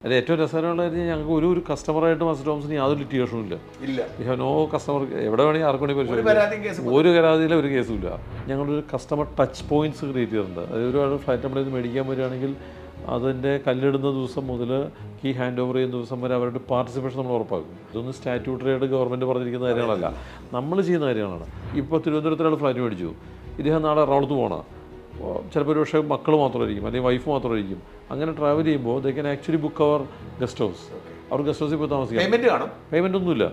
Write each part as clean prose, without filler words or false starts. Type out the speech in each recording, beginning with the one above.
അത് ഏറ്റവും രസകരമുള്ള കാര്യം ഞങ്ങൾക്ക് ഒരു കസ്റ്റമറായിട്ട് മാസ്റ്റർ ടോംസിന് യാതൊരു ലിറ്റിഗേഷനും ഇല്ല. We have no customer. എവിടെ വേണമെങ്കിൽ ആർക്കും വേണമെങ്കിൽ പരിശോധിക്കാം. ഒരു പരാതിയില്ല, ഒരു കേസും ഇല്ല. ഞങ്ങളൊരു കസ്റ്റമർ ടച്ച് പോയിന്റ്സ് ക്രിയേറ്റ് ചെയ്തിട്ടുണ്ട്. അതായത് ഒരാൾ ഫ്ലൈറ്റ് നമ്മുടെ ഇത് മേടിക്കാൻ വരികയാണെങ്കിൽ അതിൻ്റെ കല്ലിടുന്ന ദിവസം മുതൽ കീ ഹാൻഡ് ഓവർ ചെയ്യുന്ന ദിവസം വരെ അവരുടെ പാർട്ടിസിപ്പേഷൻ നമ്മൾ ഉറപ്പാക്കും. ഇതൊന്നും സ്റ്റാറ്റ്യൂട്ടറിയായിട്ട് ഗവൺമെൻറ് പറഞ്ഞിരിക്കുന്ന കാര്യങ്ങളല്ല, നമ്മൾ ചെയ്യുന്ന കാര്യങ്ങളാണ്. ഇപ്പോൾ തിരുവനന്തപുരത്തൊരാൾ ഫ്ലൈറ്റ് മേടിച്ചു, ഇദ്ദേഹം നാളെ എറണാകുളത്ത് പോകണം. ചിലപ്പോൾ ഒരു പക്ഷേ മക്കൾ മാത്രമായിരിക്കും, അല്ലെങ്കിൽ വൈഫ് മാത്രമായിരിക്കും. അങ്ങനെ ട്രാവൽ ചെയ്യുമ്പോൾ they can actually book our guest house. അവർ ഗസ്റ്റ് ഹൗസിൽ പോയി താമസിക്കാം. പേയ്മെൻ്റ് ഒന്നുമില്ല.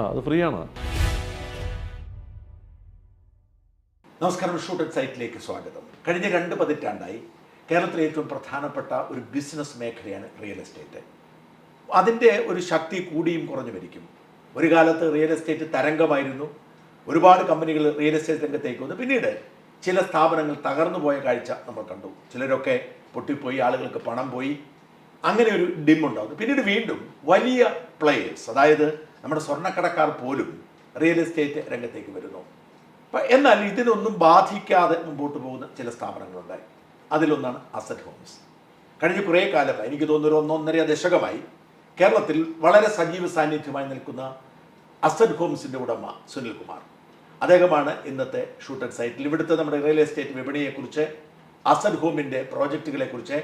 അത് ഫ്രീ ആണ്. നമസ്കാരം, ഷൂട്ട് സൈറ്റിലേക്ക് സ്വാഗതം. കഴിഞ്ഞ 2 പതിറ്റാണ്ടായി കേരളത്തിലെ ഏറ്റവും പ്രധാനപ്പെട്ട ഒരു ബിസിനസ് മേഖലയാണ് റിയൽ എസ്റ്റേറ്റ്. അതിൻ്റെ ഒരു ശക്തി കൂടിയും കുറഞ്ഞു വരിക്കും. ഒരു കാലത്ത് റിയൽ എസ്റ്റേറ്റ് തരംഗമായിരുന്നു. ഒരുപാട് കമ്പനികൾ റിയൽ എസ്റ്റേറ്റ് രംഗത്തേക്ക് വന്നു. പിന്നീട് ചില സ്ഥാപനങ്ങൾ തകർന്നു പോയ കാഴ്ച നമ്മൾ കണ്ടു. ചിലരൊക്കെ പൊട്ടിപ്പോയി, ആളുകൾക്ക് പണം പോയി, അങ്ങനെ ഒരു ഡിമുണ്ടാകുന്നു. പിന്നീട് വീണ്ടും വലിയ പ്ലേയേഴ്സ്, അതായത് നമ്മുടെ സ്വർണ്ണക്കടക്കാർ പോലും റിയൽ എസ്റ്റേറ്റ് രംഗത്തേക്ക് വരുന്നു. എന്നാൽ ഇതിനൊന്നും ബാധിക്കാതെ മുമ്പോട്ട് പോകുന്ന ചില സ്ഥാപനങ്ങളുണ്ടായി. അതിലൊന്നാണ് അസറ്റ് ഹോംസ്. കഴിഞ്ഞ കുറേ കാലമായി, എനിക്ക് തോന്നുന്നു ഒരു 1.5 ദശകമായി കേരളത്തിൽ വളരെ സജീവ സാന്നിധ്യമായി നിൽക്കുന്ന അസറ്റ് ഹോംസിൻ്റെ ഉടമ സുനിൽകുമാർ, അദ്ദേഹമാണ് ഇന്നത്തെ ഷൂട്ട് സൈറ്റിൽ. ഇവിടുത്തെ നമ്മുടെ റിയൽ എസ്റ്റേറ്റ് വിപണിയെക്കുറിച്ച്, അസറ്റ് ഹോമിൻ്റെ പ്രോജക്റ്റുകളെക്കുറിച്ച്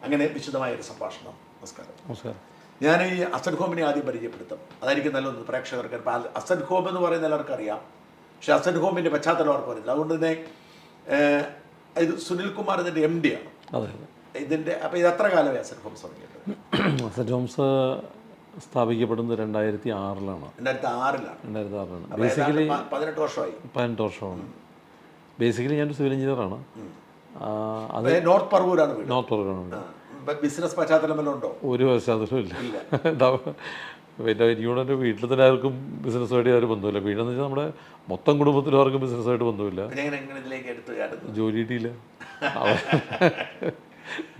അങ്ങനെ വിശദമായൊരു സംഭാഷണം. നമസ്കാരം. ഞാൻ ഈ അസറ്റ് ഹോമിനെ ആദ്യം പരിചയപ്പെടുത്തും, അതായിരിക്കും നല്ലൊന്ന് പ്രേക്ഷകർക്ക്. അസറ്റ് ഹോം എന്ന് പറയുന്ന എല്ലാവർക്കും അറിയാം, പക്ഷേ അസറ്റ് ഹോമിൻ്റെ പശ്ചാത്തലം അവർക്ക് അറിയില്ല. അതുകൊണ്ട് തന്നെ ഇത് സുനിൽകുമാർ ഇതിൻ്റെ MD ആണ്. ഇതിൻ്റെ അപ്പോൾ ഇത് എത്ര കാലമായി അസറ്റ് ഹോംസ് തുടങ്ങിയിട്ട്? അസറ്റ് ഹോംസ് സ്ഥാപിക്കപ്പെടുന്നത് 2006-ലാണ്. 2006-ലാണ്. ബേസിക്കലി 18 വർഷമായി. 18 വർഷമാണ്. ബേസിക്കലി ഞാനൊരു സിവിൽ എഞ്ചിനീയറാണ്. അത് നോർത്ത് പറവൂരാണ്. ബിസിനസ് പശ്ചാത്തലം വല്ലതും ഉണ്ടോ? ഒരു പശ്ചാത്തലവും ഇല്ല. പിന്നെ എനിക്കൂടെ വീട്ടിൽ തന്നെ ആർക്കും ബിസിനസ്സുമായിട്ട് ഒരു ബന്ധമില്ല. വീടെന്ന് വെച്ചാൽ നമ്മുടെ മൊത്തം കുടുംബത്തിലും ആർക്കും ബിസിനസ്സായിട്ട് ബന്ധമില്ല. ജോലി കിട്ടിയില്ല.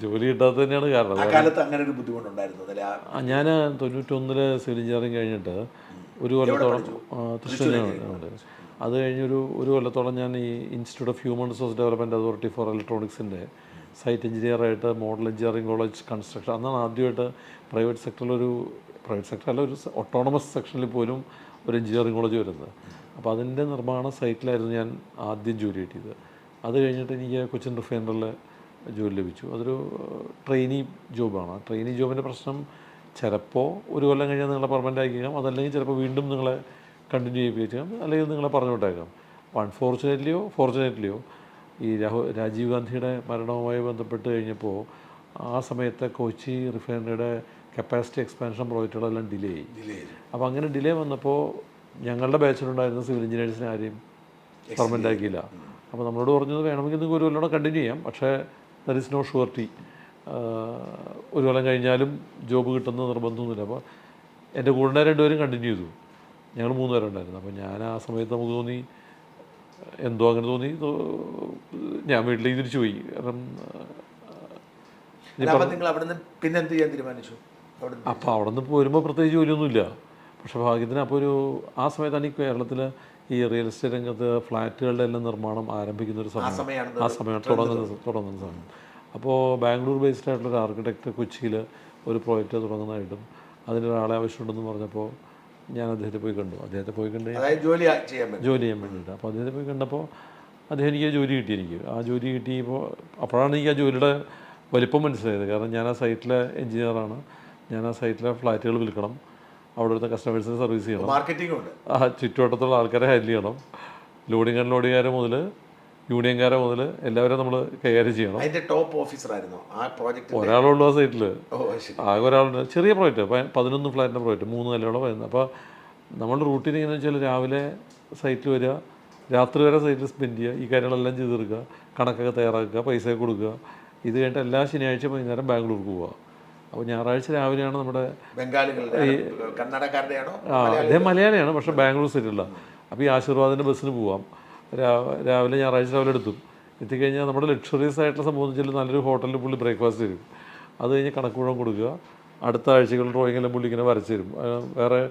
ജോലി കിട്ടാത്ത തന്നെയാണ് കാരണം. അങ്ങനെ ഒരു ബുദ്ധിമുട്ടുണ്ടായിരുന്നു. ഞാൻ 91 സിവിൽ എഞ്ചിനീയറിംഗ് കഴിഞ്ഞിട്ട് ഒരു കൊല്ലത്തോളം തൃശ്ശൂരിലാണ്. അത് കഴിഞ്ഞൊരു കൊല്ലത്തോളം ഞാൻ ഈ institute of human resource development authority for ഇലക്ട്രോണിക്സിൻ്റെ സൈറ്റ് എഞ്ചിനീയറായിട്ട് മോഡൽ എഞ്ചിനീയറിംഗ് കോളേജ് കൺസ്ട്രക്ഷൻ, അന്നാണ് ആദ്യമായിട്ട് പ്രൈവറ്റ് സെക്ടറല്ല, ഒരു ഓട്ടോണമസ് സെക്ഷനിൽ പോലും ഒരു എഞ്ചിനീയറിംഗ് കോളേജ് വരുന്നത്. അപ്പോൾ അതിൻ്റെ നിർമ്മാണ സൈറ്റിലായിരുന്നു ഞാൻ ആദ്യം ജോലി കിട്ടിയത്. അത് കഴിഞ്ഞിട്ട് എനിക്ക് കൊച്ചിൻ റിഫൈനറിൽ ജോലി ലഭിച്ചു. അതൊരു ട്രെയിനി ജോബാണ്. ട്രെയിനി ജോബിൻ്റെ പ്രശ്നം ചിലപ്പോൾ ഒരു കൊല്ലം കഴിഞ്ഞാൽ നിങ്ങളെ പെർമനൻ്റ് ആക്കിയേക്കാം, അതല്ലെങ്കിൽ ചിലപ്പോൾ വീണ്ടും നിങ്ങളെ കണ്ടിന്യൂ ചെയ്യിപ്പിക്കാം, അല്ലെങ്കിൽ നിങ്ങളെ പറഞ്ഞു വിട്ടേക്കാം. അപ്പോൾ ഫോർച്ചുനേറ്റ്ലിയോ ഈ രാജീവ് ഗാന്ധിയുടെ മരണവുമായി ബന്ധപ്പെട്ട് കഴിഞ്ഞപ്പോൾ ആ സമയത്തെ കൊച്ചി റിഫൈനറിയുടെ കപ്പാസിറ്റി എക്സ്പാൻഷൻ പ്രോജക്റ്റുകളെല്ലാം ഡിലേ ആയി. അപ്പോൾ അങ്ങനെ ഡിലേ വന്നപ്പോൾ ഞങ്ങളുടെ ബാച്ചിലുണ്ടായിരുന്ന സിവിൽ എഞ്ചിനീയേഴ്സിനെ ആരെയും പെർമനൻ്റ് ആക്കിയില്ല. അപ്പോൾ നമ്മളോട് പറഞ്ഞത് വേണമെങ്കിൽ നിങ്ങൾക്ക് ഒരു കൊല്ലം കണ്ടിന്യൂ ചെയ്യാം, പക്ഷേ ദർ ഇസ് നോ ഷുവർട്ടി, ഒരു കൊല്ലം കഴിഞ്ഞാലും ജോബ് കിട്ടുന്ന നിർബന്ധമൊന്നുമില്ല. അപ്പോൾ എൻ്റെ കൂടെ 2 പേരും കണ്ടിന്യൂ ചെയ്തു. ഞങ്ങൾ 3 പേരുണ്ടായിരുന്നു. അപ്പോൾ ഞാൻ ആ സമയത്ത് നമുക്ക് തോന്നി, എന്തോ അങ്ങനെ തോന്നി, ഞാൻ വീട്ടിലേക്ക് തിരിച്ചു പോയി. കാരണം പിന്നെ എന്ത് ചെയ്യാൻ തീരുമാനിച്ചു? അപ്പോൾ അവിടെ നിന്ന് പോരുമ്പോൾ പ്രത്യേകിച്ച് ജോലിയൊന്നുമില്ല. പക്ഷേ ഭാഗ്യത്തിന് അപ്പോൾ ആ സമയത്താണ് ഈ കേരളത്തിൽ ഈ റിയൽ എസ്റ്റേറ്റ് രംഗത്ത് ഫ്ലാറ്റുകളുടെ എല്ലാം നിർമ്മാണം ആരംഭിക്കുന്ന ഒരു സമയം. ആ സമയം തുടങ്ങുന്ന സമയം. അപ്പോൾ ബാംഗ്ലൂർ ബേസ്ഡ് ആയിട്ടുള്ളൊരു ആർക്കിടെക്റ്റ് കൊച്ചിയിൽ ഒരു പ്രോജക്റ്റ് തുടങ്ങുന്നതായിട്ടും അതിനൊരാളെ ആവശ്യമുണ്ടെന്ന് പറഞ്ഞപ്പോൾ ഞാൻ അദ്ദേഹത്തെ പോയി കണ്ടു. ജോലി ചെയ്യാൻ വേണ്ടിയിട്ട്. അപ്പോൾ അദ്ദേഹത്തെ പോയി കണ്ടപ്പോൾ അദ്ദേഹം എനിക്ക് ജോലി കിട്ടി. ആ ജോലി കിട്ടിയപ്പോൾ അപ്പോഴാണ് എനിക്ക് ആ ജോലിയുടെ വലിപ്പം മനസ്സിലായത്. കാരണം ഞാൻ ആ സൈറ്റിലെ എഞ്ചിനീയറാണ്. ഞാൻ ആ സൈറ്റിലെ ഫ്ലാറ്റുകൾ വിൽക്കണം, അവിടുത്തെ കസ്റ്റമേഴ്സിനെ സർവീസ് ചെയ്യണം, മാർക്കറ്റിംഗ് ഉണ്ട്, ചുറ്റുവട്ടത്തുള്ള ആൾക്കാരെ ഹാൻഡിൽ ചെയ്യണം, ലോഡിംഗ് അൺലോഡിംഗുകാരെ മുതൽ യൂണിയൻകാരെ മുതൽ എല്ലാവരും നമ്മൾ കൈകാര്യം ചെയ്യണം. ടോപ്പ് ഓഫീസറായിരുന്നു ആ പ്രോജക്റ്റ്. ഒരാളുള്ളൂ ആ സൈറ്റിൽ, ആകെ ഒരാളുണ്ട്. ചെറിയ പ്രോജക്റ്റ്, 11 ഫ്ലാറ്റിൻ്റെ പ്രോജക്റ്റ്, 3 നിലയോളം വരുന്നത്. അപ്പോൾ നമ്മുടെ റൂട്ടീൻ എങ്ങനെയാണെന്ന് വെച്ചാൽ രാവിലെ സൈറ്റിൽ വരിക, രാത്രി വരെ സൈറ്റിൽ സ്പെൻഡ് ചെയ്യുക, ഈ കാര്യങ്ങളെല്ലാം ചെയ്ത് തീർക്കുക, കണക്കൊക്കെ തയ്യാറാക്കുക, പൈസ കൊടുക്കുക. ഇത് കഴിഞ്ഞിട്ട് എല്ലാ ശനിയാഴ്ച വൈകുന്നേരം ബാംഗ്ലൂർക്ക് പോവുക. അപ്പോൾ ഞായറാഴ്ച രാവിലെയാണ് നമ്മുടെ അദ്ദേഹം മലയാളിയാണ്, പക്ഷേ ബാംഗ്ലൂർ സിറ്റിയുള്ള. അപ്പോൾ ഈ ആശീർവാദിൻ്റെ ബസ്സിന് പോവാം. രാവിലെ ഞായറാഴ്ച രാവിലെ എത്തിക്കഴിഞ്ഞാൽ നമ്മുടെ ലക്ഷറീസ് ആയിട്ടുള്ള സംബന്ധിച്ചാൽ നല്ലൊരു ഹോട്ടലിൽ പുള്ളി ബ്രേക്ക്ഫാസ്റ്റ് തരും. അത് കഴിഞ്ഞ് കണക്ക് മുഴുവൻ കൊടുക്കുക. അടുത്ത ആഴ്ചകൾ ഡ്രോയിങ്ങെല്ലാം പുള്ളി ഇങ്ങനെ വരച്ച് തരും. വേറെ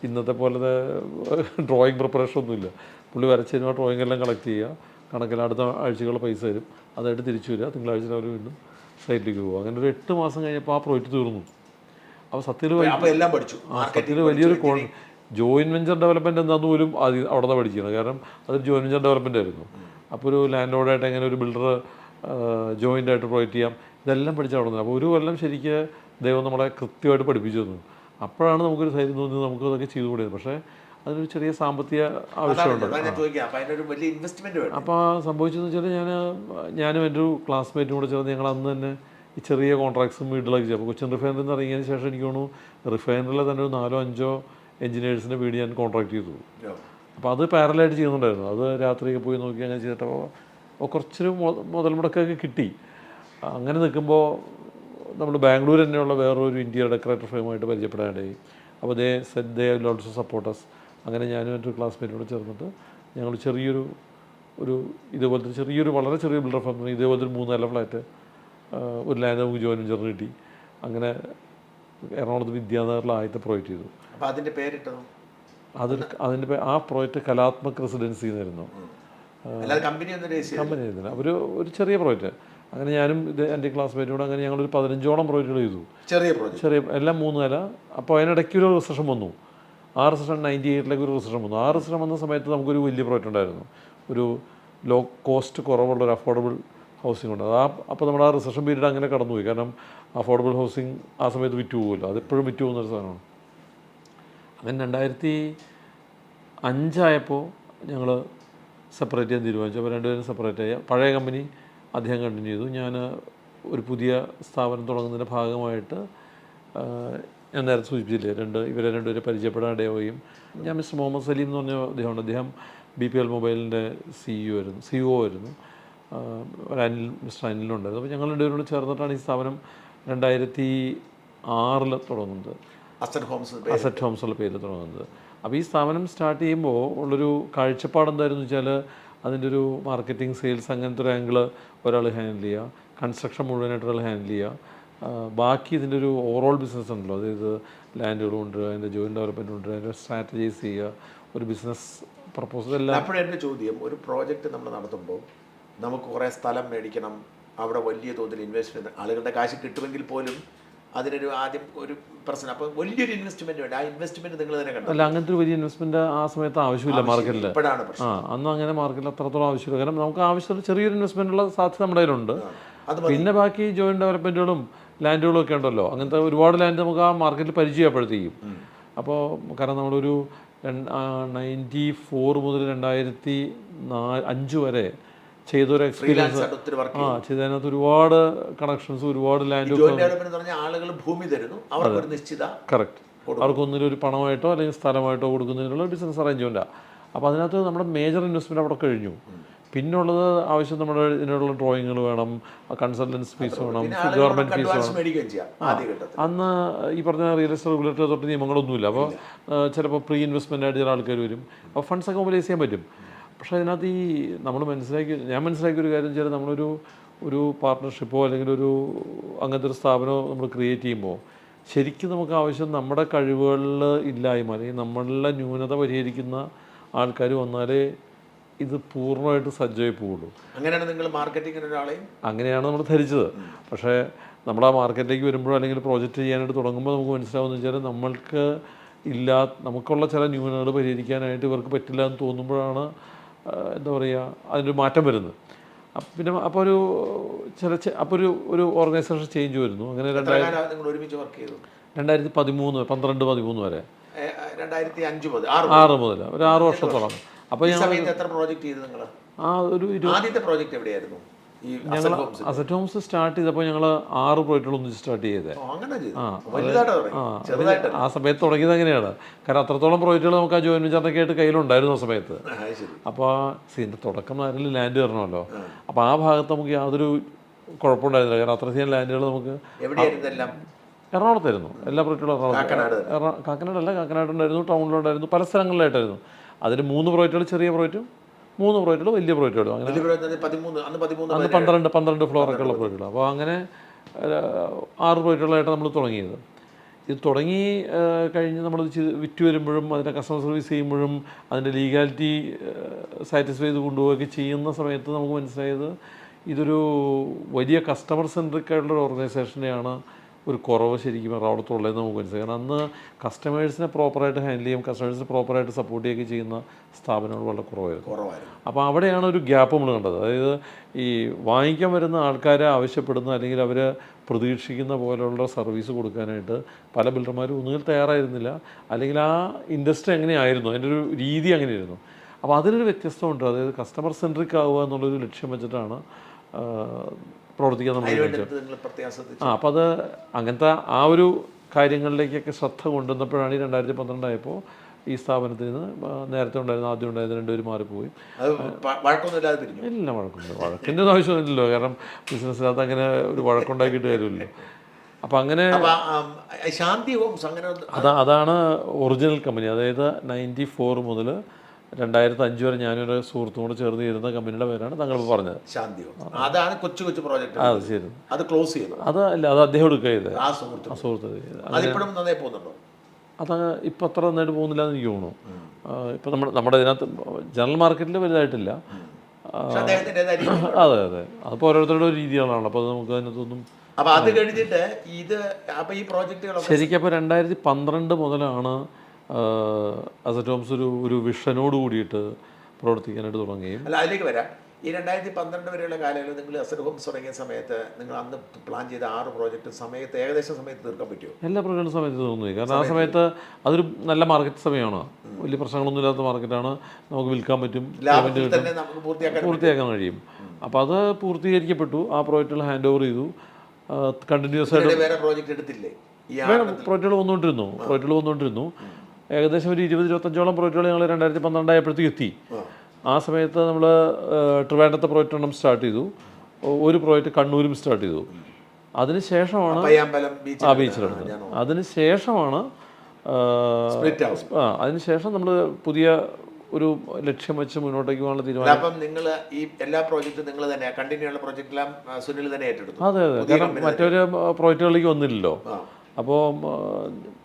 ഇന്നത്തെ പോലത്തെ ഡ്രോയിങ് പ്രിപ്പറേഷൻ ഒന്നുമില്ല. പുള്ളി വരച്ച് തരുമ്പോൾ ഡ്രോയിങ് എല്ലാം കളക്ട് ചെയ്യുക, കണക്കിൽ അടുത്ത ആഴ്ചകളുടെ പൈസ തരും, അതായിട്ട് തിരിച്ചു വരിക, തിങ്കളാഴ്ച രാവിലെ വീണ്ടും സൈറ്റിലേക്ക് പോകുക. അങ്ങനെ ഒരു 8 മാസം കഴിഞ്ഞപ്പോൾ ആ പ്രോജക്റ്റ് തീർന്നു. അപ്പോൾ സത്യത്തിൽ അപ്പോൾ എല്ലാം പഠിച്ചു. സത്യത്തിൽ വലിയൊരു ജോയിൻറ്റ് വെഞ്ചർ ഡെവലപ്മെൻറ്റ് എന്താണെന്ന് പോലും അത് അവിടെ നിന്ന് പഠിക്കുന്നത്. കാരണം അതൊരു ജോയിൻറ്റ് വെഞ്ചർ ഡെവലപ്മെൻ്റ് ആയിരുന്നു. അപ്പോൾ ഒരു ലാൻഡ് ലോഡായിട്ട് എങ്ങനെ ഒരു ബിൽഡർ ജോയിൻ്റ് ആയിട്ട് പ്രൊവൈഡ് ചെയ്യാം, ഇതെല്ലാം പഠിച്ച അവിടെ നിന്ന്. അപ്പോൾ ഒരു കൊല്ലം ശരിക്ക് ദൈവം നമ്മളെ കൃത്യമായിട്ട് പഠിപ്പിച്ചു തന്നു. അപ്പോഴാണ് നമുക്കൊരു ധൈര്യം തോന്നി നമുക്ക് അതൊക്കെ ചെയ്തു കൂടിയത്. പക്ഷേ അതിനൊരു ചെറിയ സാമ്പത്തിക ആവശ്യമുണ്ട്. അപ്പോൾ സംഭവിച്ചതെന്ന് വെച്ചാൽ ഞാനും എൻ്റെ ഒരു ക്ലാസ്മേറ്റും കൂടെ ചേർന്ന് ഞങ്ങൾ അന്ന് തന്നെ ഈ ചെറിയ കോൺട്രാക്ട്സും വീട്ടിലൊക്കെ ചെയ്യും. അപ്പോൾ കൊച്ചിൻ റിഫൈനറിൽ നിന്ന് ഇറങ്ങിയതിന് ശേഷം എനിക്ക് തോന്നുന്നു റിഫൈനറിൽ തന്നെ ഒരു 4-5 എഞ്ചിനീയേഴ്സിൻ്റെ വീട് ഞാൻ കോൺട്രാക്ട് ചെയ്തു. അപ്പോൾ അത് പാരലായിട്ട് ചെയ്യുന്നുണ്ടായിരുന്നു. അത് രാത്രിയൊക്കെ പോയി നോക്കി അങ്ങനെ ചെയ്തിട്ടപ്പോൾ കുറച്ചൊരു മുതൽ മുടക്കൊക്കെ കിട്ടി. അങ്ങനെ നിൽക്കുമ്പോൾ നമ്മൾ ബാംഗ്ലൂർ തന്നെയുള്ള വേറൊരു ഇന്ത്യയുടെ ഡെക്കറേറ്റർ ഫേമുമായിട്ട് പരിചയപ്പെടാനായി. അപ്പോൾ ദേ ഓൾസോ സപ്പോർട്ടസ്. അങ്ങനെ ഞാനും എൻ്റെ ക്ലാസ്മേറ്റിനോട് ചേർന്നിട്ട് ഞങ്ങൾ ഒരു ഇതേപോലത്തെ വളരെ ചെറിയ ബിൽഡർ ഫേം ഇതേപോലത്തെ ഒരു 3 നില ഫ്ലാറ്റ് ഒരു ലാൻഡ് നമുക്ക് ജോയിൻ വെഞ്ചറിന് കിട്ടി. അങ്ങനെ എറണാകുളത്ത് വിദ്യാനഗറിൽ ആദ്യത്തെ പ്രോജക്റ്റ് ചെയ്തു. അപ്പോൾ അതിൻ്റെ പേരിട്ടത് അതിൻ്റെ ആ പ്രോജക്റ്റ് കലാത്മക് റെസിഡൻസി എന്നായിരുന്നു. കമ്പനി ആയിരുന്നില്ല, ഒരു ചെറിയ പ്രോജക്റ്റ്. അങ്ങനെ ഞാനും എൻ്റെ ക്ലാസ്മേറ്റിനോട് അങ്ങനെ ഞങ്ങളൊരു 15ഓളം പ്രോജക്റ്റുകൾ ചെയ്തു. ചെറിയ എല്ലാം 3 നില. അപ്പോൾ അതിനിടയ്ക്ക് ഒരു റിസഷൻ വന്നു. ആ റിസഷൻ 98 ഒരു റിസഷൻ വന്നു. ആ റിസഷൻ വന്ന സമയത്ത് നമുക്കൊരു വലിയ പ്രോജക്റ്റ് ഉണ്ടായിരുന്നു. ഒരു ലോ കോസ്റ്റ് കുറവുള്ള ഒരു അഫോർഡബിൾ ഹൗസിംഗ് ഉണ്ട്. അപ്പോൾ നമ്മുടെ ആ റിസഷൻ പീരീഡ് അങ്ങനെ കടന്നുപോയി. കാരണം അഫോർഡബിൾ ഹൗസിംഗ് ആ സമയത്ത് വിറ്റ് പോകുമല്ലോ, അതെപ്പോഴും വിറ്റ് പോകുന്നൊരു സാധനമാണ്. അങ്ങനെ 2005 ഞങ്ങൾ സെപ്പറേറ്റ് ചെയ്യാൻ തീരുമാനിച്ചു. അപ്പോൾ രണ്ടുപേരും സെപ്പറേറ്റ് ആയി. പഴയ കമ്പനി അദ്ദേഹം കണ്ടിന്യൂ ചെയ്തു. ഞാൻ ഒരു പുതിയ സ്ഥാപനം തുടങ്ങുന്നതിൻ്റെ ഭാഗമായിട്ട് ഞാൻ നേരത്തെ സൂചിപ്പിച്ചില്ലേ ഇവരെ രണ്ടുപേരെ പരിചയപ്പെടാൻ ഇടയാവുകയും ഞാൻ മിസ്റ്റർ മുഹമ്മദ് സലീം എന്ന് പറഞ്ഞ അദ്ദേഹമുണ്ട്. അദ്ദേഹം BPL മൊബൈലിൻ്റെ CEO ആയിരുന്നു. മിസ്റ്റർ അനിലുണ്ടായിരുന്നു. അപ്പോൾ ഞങ്ങൾ രണ്ടുപേരോട് ചേർന്നിട്ടാണ് ഈ സ്ഥാപനം 2006 തുടങ്ങുന്നത്. അസറ്റ് ഹോംസ് ഉള്ള പേരിൽ തുടങ്ങുന്നത്. അപ്പോൾ ഈ സ്ഥാപനം സ്റ്റാർട്ട് ചെയ്യുമ്പോൾ ഉള്ളൊരു കാഴ്ചപ്പാട് എന്തായിരുന്നു വെച്ചാൽ അതിൻ്റെ ഒരു മാർക്കറ്റിംഗ്, സെയിൽസ് അങ്ങനത്തെ ഒരു ആംഗിൾ ഒരാൾ ഹാൻഡിൽ ചെയ്യുക, കൺസ്ട്രക്ഷൻ മുഴുവനായിട്ട് ഒരാൾ ഹാൻഡിൽ ചെയ്യുക, ബാക്കി ഇതിൻ്റെ ഒരു ഓവറോൾ ബിസിനസ് ഉണ്ടല്ലോ, അതായത് ലാൻഡുകൾ കൊണ്ടുവരിക, അതിൻ്റെ ജോയിൻറ്റ് ഡെവലപ്മെൻറ്റ് കൊണ്ടുവരിക, അതിൻ്റെ സ്ട്രാറ്റജൈസ് ചെയ്യുക, ഒരു ബിസിനസ് പ്രപ്പോസൽ എല്ലാം. അപ്പോഴെൻ്റെ ചോദ്യം, ഒരു പ്രോജക്റ്റ് നമ്മൾ നടത്തുമ്പോൾ നമുക്ക് കുറേ സ്ഥലം മേടിക്കണം, അവിടെ വലിയ തോതിൽ ഇൻവെസ്റ്റ്മെൻറ്റ്, ആളുകളുടെ കാശ് കിട്ടുമെങ്കിൽ പോലും അതിനൊരു ആദ്യം ഒരു പ്രശ്നം. അപ്പോൾ വലിയൊരു ഇൻവെസ്റ്റ്മെൻറ്റ് വേണ്ട. ആ ഇൻവെസ്റ്റ്മെൻറ്റ് നിങ്ങൾ തന്നെ കണ്ടു. അല്ല, അങ്ങനത്തെ ഒരു വലിയ ഇൻവെസ്റ്റ്മെൻറ്റ് ആ സമയത്ത് ആവശ്യമില്ല മാർക്കറ്റിൽ. അന്ന് അങ്ങനെ മാർക്കറ്റിൽ അത്രത്തോളം ആവശ്യമില്ല. കാരണം നമുക്ക് ആവശ്യമുള്ള ചെറിയൊരു ഇൻവെസ്റ്റ്മെൻറ്റുള്ള സാധ്യത നമ്മുടെ കയ്യിലുണ്ട്. പിന്നെ ബാക്കി ജോയിൻറ്റ് ഡെവലപ്മെൻറ്റുകളും ലാൻഡുകളും ഒക്കെ ഉണ്ടല്ലോ. അങ്ങനത്തെ ഒരുപാട് ലാൻഡ് നമുക്ക് ആ മാർക്കറ്റിൽ പരിചയപ്പെടുത്തിയും. അപ്പോൾ കാരണം നമ്മളൊരു 94 മുതൽ 2005 വരെ ചെയ്തൊരു എക്സ്പീരിയൻസ് ചെയ്തതിനകത്ത് ഒരുപാട് കണക്ഷൻസ്, ഒരുപാട് ലാൻഡ്. ആളുകൾ ഭൂമി തരുന്നു, കറക്റ്റ്. അവർക്കൊന്നിലും ഒരു പണമായിട്ടോ അല്ലെങ്കിൽ സ്ഥലമായിട്ടോ കൊടുക്കുന്നതിനുള്ള ബിസിനസ് അറേഞ്ച്മെൻറ്റാണ്. അപ്പോൾ അതിനകത്ത് നമ്മുടെ മേജർ ഇൻവെസ്റ്റ്മെൻറ്റ് അവിടെ കഴിഞ്ഞു. പിന്നുള്ളത് ആവശ്യം നമ്മുടെ ഇതിനുള്ള ഡ്രോയിങ്ങുകൾ വേണം, കൺസൾട്ടൻസ് ഫീസ് വേണം, ഗവൺമെൻറ് ഫീസ് വേണം. അന്ന് ഈ പറഞ്ഞ റിയൽ എസ്റ്റേറ്റ് റെഗുലേറ്ററി തൊട്ട് നിയമങ്ങളൊന്നുമില്ല. അപ്പോൾ ചിലപ്പോൾ പ്രീ ഇൻവെസ്റ്റ്മെൻ്റ് ആയിട്ട് ചില ആൾക്കാർ വരും. അപ്പോൾ ഫണ്ട്സൊക്കെ മൊബൈലൈസ് ചെയ്യാൻ പറ്റും. പക്ഷേ അതിനകത്ത് ഞാൻ മനസ്സിലാക്കിയ ഒരു കാര്യം വെച്ചാൽ ഒരു പാർട്ട്ണർഷിപ്പോ അല്ലെങ്കിൽ അങ്ങനത്തെ ഒരു സ്ഥാപനമോ നമ്മൾ ക്രിയേറ്റ് ചെയ്യുമ്പോൾ ശരിക്കും നമുക്ക് ആവശ്യം നമ്മുടെ കഴിവുകളിൽ ഇല്ലായ്മ അല്ലെങ്കിൽ നമ്മളുടെ ന്യൂനത പരിഹരിക്കുന്ന ആൾക്കാർ വന്നാലേ ഇത് പൂർണ്ണമായിട്ട് സജ്ജമായി പോവുള്ളൂ. അങ്ങനെയാണ് നിങ്ങൾ മാർക്കറ്റിങ്ങിന് ഒരാളെയും അങ്ങനെയാണ് നമ്മൾ ധരിച്ചത്. പക്ഷേ നമ്മൾ ആ മാർക്കറ്റിലേക്ക് വരുമ്പോഴോ അല്ലെങ്കിൽ പ്രോജക്റ്റ് ചെയ്യാനായിട്ട് തുടങ്ങുമ്പോൾ നമുക്ക് മനസ്സിലാവുമെന്ന് വെച്ചാൽ നമുക്കുള്ള ചില ന്യൂനതകൾ പരിഹരിക്കാനായിട്ട് ഇവർക്ക് പറ്റില്ല എന്ന് തോന്നുമ്പോഴാണ് എന്താ പറയുക അതിൻ്റെ മാറ്റം വരുന്നത്. പിന്നെ അപ്പോൾ ഒരു ഓർഗനൈസേഷൻ ചേഞ്ച് വരുന്നു. അങ്ങനെ 2013 വരെ 2005 മുതൽ ഒരു 6 വർഷത്തോളം. അപ്പോൾ ആദ്യത്തെ പ്രോജക്റ്റ് എവിടെയായിരുന്നു? ഞങ്ങൾ അസറ്റ് ഹോംസ് സ്റ്റാർട്ട് ചെയ്തപ്പോൾ ഞങ്ങൾ 6 പ്രോജക്റ്റുകൾ ഒന്നിച്ച് സ്റ്റാർട്ട് ചെയ്തത്. ആ സമയത്ത് തുടങ്ങിയത് അങ്ങനെയാണ്. കാരണം അത്രത്തോളം പ്രോജക്റ്റുകൾ നമുക്ക് ആ ജോയിൻ വെഞ്ചറിനൊക്കെ ആയിട്ട് കയ്യിലുണ്ടായിരുന്നു ആ സമയത്ത്. അപ്പോൾ ഇതിൻ്റെ തുടക്കം ആരെങ്കിലും ലാൻഡ് തരണമല്ലോ. അപ്പോൾ ആ ഭാഗത്ത് നമുക്ക് യാതൊരു കുഴപ്പമുണ്ടായിരുന്നില്ല. കാരണം അത്രയും ലാൻഡുകൾ നമുക്ക് എറണാകുളത്തായിരുന്നു. എല്ലാ പ്രോജക്റ്റുകളും കാക്കനാടല്ല, കാക്കനാടുണ്ടായിരുന്നു, ടൗണിലുണ്ടായിരുന്നു, പല സ്ഥലങ്ങളിലായിട്ടായിരുന്നു. അതിൽ 3 പ്രോജക്റ്റുകൾ ചെറിയ പ്രോജക്റ്റും 3 പ്രോജക്റ്റുകൾ വലിയ പ്രോജക്റ്റുകളും. അങ്ങനെ 12 ഫ്ലോറൊക്കെ ഉള്ള പ്രോജക്റ്റുകൾ. അപ്പോൾ അങ്ങനെ 6 പ്രോജക്റ്റുകളായിട്ട് നമ്മൾ തുടങ്ങിയത്. ഇത് തുടങ്ങി കഴിഞ്ഞ് നമ്മൾ വിറ്റ് വരുമ്പോഴും അതിൻ്റെ കസ്റ്റമർ സർവീസ് ചെയ്യുമ്പോഴും അതിൻ്റെ ലീഗാലിറ്റി സാറ്റിസ്ഫൈ ചെയ്ത് കൊണ്ടുപോവുകയൊക്കെ ചെയ്യുന്ന സമയത്ത് നമുക്ക് മനസ്സിലായത് ഇതൊരു വലിയ കസ്റ്റമർ സെൻട്രിക് ആയിട്ടുള്ളൊരു ഓർഗനൈസേഷനെയാണ് ഒരു കുറവ് ശരിക്കും എറണാകുളത്തുള്ളതെന്ന് നമുക്ക് മനസ്സിലായി. കാരണം അന്ന് കസ്റ്റമേഴ്സിനെ പ്രോപ്പറായിട്ട് ഹാൻഡിൽ ചെയ്യും, കസ്റ്റമേഴ്സിനെ പ്രോപ്പറായിട്ട് സപ്പോർട്ട് ചെയ്യുകയൊക്കെ ചെയ്യുന്ന സ്ഥാപനങ്ങൾ വളരെ കുറവായിരുന്നു. അപ്പോൾ അവിടെയാണ് ഒരു ഗ്യാപ്പ് നമ്മൾ കണ്ടത്. അതായത് ഈ വാങ്ങിക്കാൻ വരുന്ന ആൾക്കാരെ ആവശ്യപ്പെടുന്ന അല്ലെങ്കിൽ അവർ പ്രതീക്ഷിക്കുന്ന പോലെയുള്ള സർവീസ് കൊടുക്കാനായിട്ട് പല ബിൽഡർമാരും ഒന്നുകിൽ തയ്യാറായിരുന്നില്ല, അല്ലെങ്കിൽ ആ ഇൻഡസ്ട്രി എങ്ങനെയായിരുന്നു, അതിൻ്റെ ഒരു രീതി അങ്ങനെയായിരുന്നു. അപ്പോൾ അതിനൊരു വ്യത്യസ്തമുണ്ട്. അതായത് കസ്റ്റമർ സെൻട്രിക് ആവുക എന്നുള്ളൊരു ലക്ഷ്യം വെച്ചിട്ടാണ് പ്രവർത്തിക്കാൻ നമ്മൾ തീരുമാനിച്ചത്. അപ്പോൾ അത് അങ്ങനത്തെ ആ ഒരു കാര്യങ്ങളിലേക്കൊക്കെ ശ്രദ്ധ കൊണ്ടുവന്നപ്പോഴാണ് ഈ 2012 ആയപ്പോൾ ഈ സ്ഥാപനത്തിൽ നിന്ന് നേരത്തെ ഉണ്ടായിരുന്ന ആദ്യം ഉണ്ടായിരുന്ന രണ്ടുപേരും മാറിപ്പോയി. ഇല്ല, വഴക്കിൻ്റെ ഒന്നും ആവശ്യമൊന്നുമില്ലല്ലോ. കാരണം ബിസിനസ്സിനകത്ത് അങ്ങനെ ഒരു വഴക്കുണ്ടാക്കിയിട്ട് കാര്യമില്ലല്ലോ. അപ്പം അങ്ങനെ അതാണ് ഒറിജിനൽ കമ്പനി. അതായത് 94 മുതൽ 2005 വരെ ഞാനൊരു സുഹൃത്തും കൂടെ ചേർന്ന് ഇരുന്ന കമ്പനിയുടെ പേരാണ് താങ്കൾ പറഞ്ഞത്. അതാണ് കൊച്ചു കൊച്ചു പ്രോജക്റ്റ്. അത് ശരി, അത് ക്ലോസ് ചെയ്തു. അത് അദ്ദേഹം എടുക്കുക ചെയ്തത്. ആ സുഹൃത്ത് അത് ഇപ്പം അത്ര നന്നായിട്ട് പോകുന്നില്ല എന്ന് എനിക്ക് തോന്നുന്നു. ഇപ്പം നമ്മുടെ ഇതിനകത്ത് ജനറൽ മാർക്കറ്റിൽ വലുതായിട്ടില്ല. അതെ അതെ, അതിപ്പോൾ ഓരോരുത്തരുടെ ഒരു രീതികളാണല്ലോ. അപ്പോൾ അത് നമുക്ക് അതിനകത്തൊന്നും. അപ്പോൾ അത് കഴിഞ്ഞിട്ട് ഈ പ്രോജക്റ്റുകൾ ശരിക്കും അപ്പോൾ 2012 മുതലാണ് അസറ്റ് ഹോംസ് ഒരു വിഷനോട് കൂടിയിട്ട് പ്രവർത്തിക്കാനായിട്ട് തുടങ്ങുകയും. അല്ല, അതിലേക്ക് വരാം. ഈ 2012 വരെയുള്ള കാലയളവിൽ നിങ്ങൾ അസറ്റ് ഹോംസ് തുടങ്ങിയ സമയത്ത് നിങ്ങൾ അന്ന് പ്ലാൻ ചെയ്ത 6 പ്രോജക്റ്റ് ഏകദേശം സമയത്ത് തീർക്കാൻ പറ്റുമോ? എല്ലാ പ്രോജക്റ്റും സമയത്ത് തീർന്നു. കാരണം ആ സമയത്ത് അതൊരു നല്ല മാർക്കറ്റ് സമയമാണ്, വലിയ പ്രശ്നങ്ങളൊന്നും ഇല്ലാത്ത മാർക്കറ്റാണ്, നമുക്ക് വിൽക്കാൻ പറ്റും, പൂർത്തിയാക്കാൻ കഴിയും. അപ്പോൾ അത് പൂർത്തീകരിക്കപ്പെട്ടു. ആ പ്രോജക്റ്റുകൾ ഹാൻഡ് ഓവർ ചെയ്തു. കണ്ടിന്യൂസ് ആയിട്ട് പ്രോജക്റ്റുകൾ വന്നുകൊണ്ടിരുന്നു. ഏകദേശം ഒരു 20-25ഓളം പ്രോജക്റ്റുകൾ ഞങ്ങൾ 2012 ആയപ്പോഴത്തേക്ക് എത്തി. ആ സമയത്ത് നമ്മൾ ട്രിവാൻഡ്രത്തെ പ്രോജക്റ്റ് ഒന്നും സ്റ്റാർട്ട് ചെയ്തു, ഒരു പ്രോജക്റ്റ് കണ്ണൂരും സ്റ്റാർട്ട് ചെയ്തു. അതിനുശേഷമാണ് ബീച്ചിലെടുത്തത്. അതിനുശേഷമാണ് അതിനുശേഷം നമ്മൾ പുതിയ ഒരു ലക്ഷ്യം വെച്ച് മുന്നോട്ടേക്ക് പോകാനുള്ള തീരുമാനം. അപ്പം നിങ്ങൾ ഈ എല്ലാ പ്രോജക്റ്റും നിങ്ങൾ തന്നെ കണ്ടിന്യൂ ഉള്ള പ്രോജക്റ്റെല്ലാം സുനിൽ തന്നെ ഏറ്റെടുത്തു? അതെ അതെ, കാരണം മറ്റൊരു പ്രോജക്റ്റുകളിലേക്ക് വന്നില്ലല്ലോ. അപ്പോൾ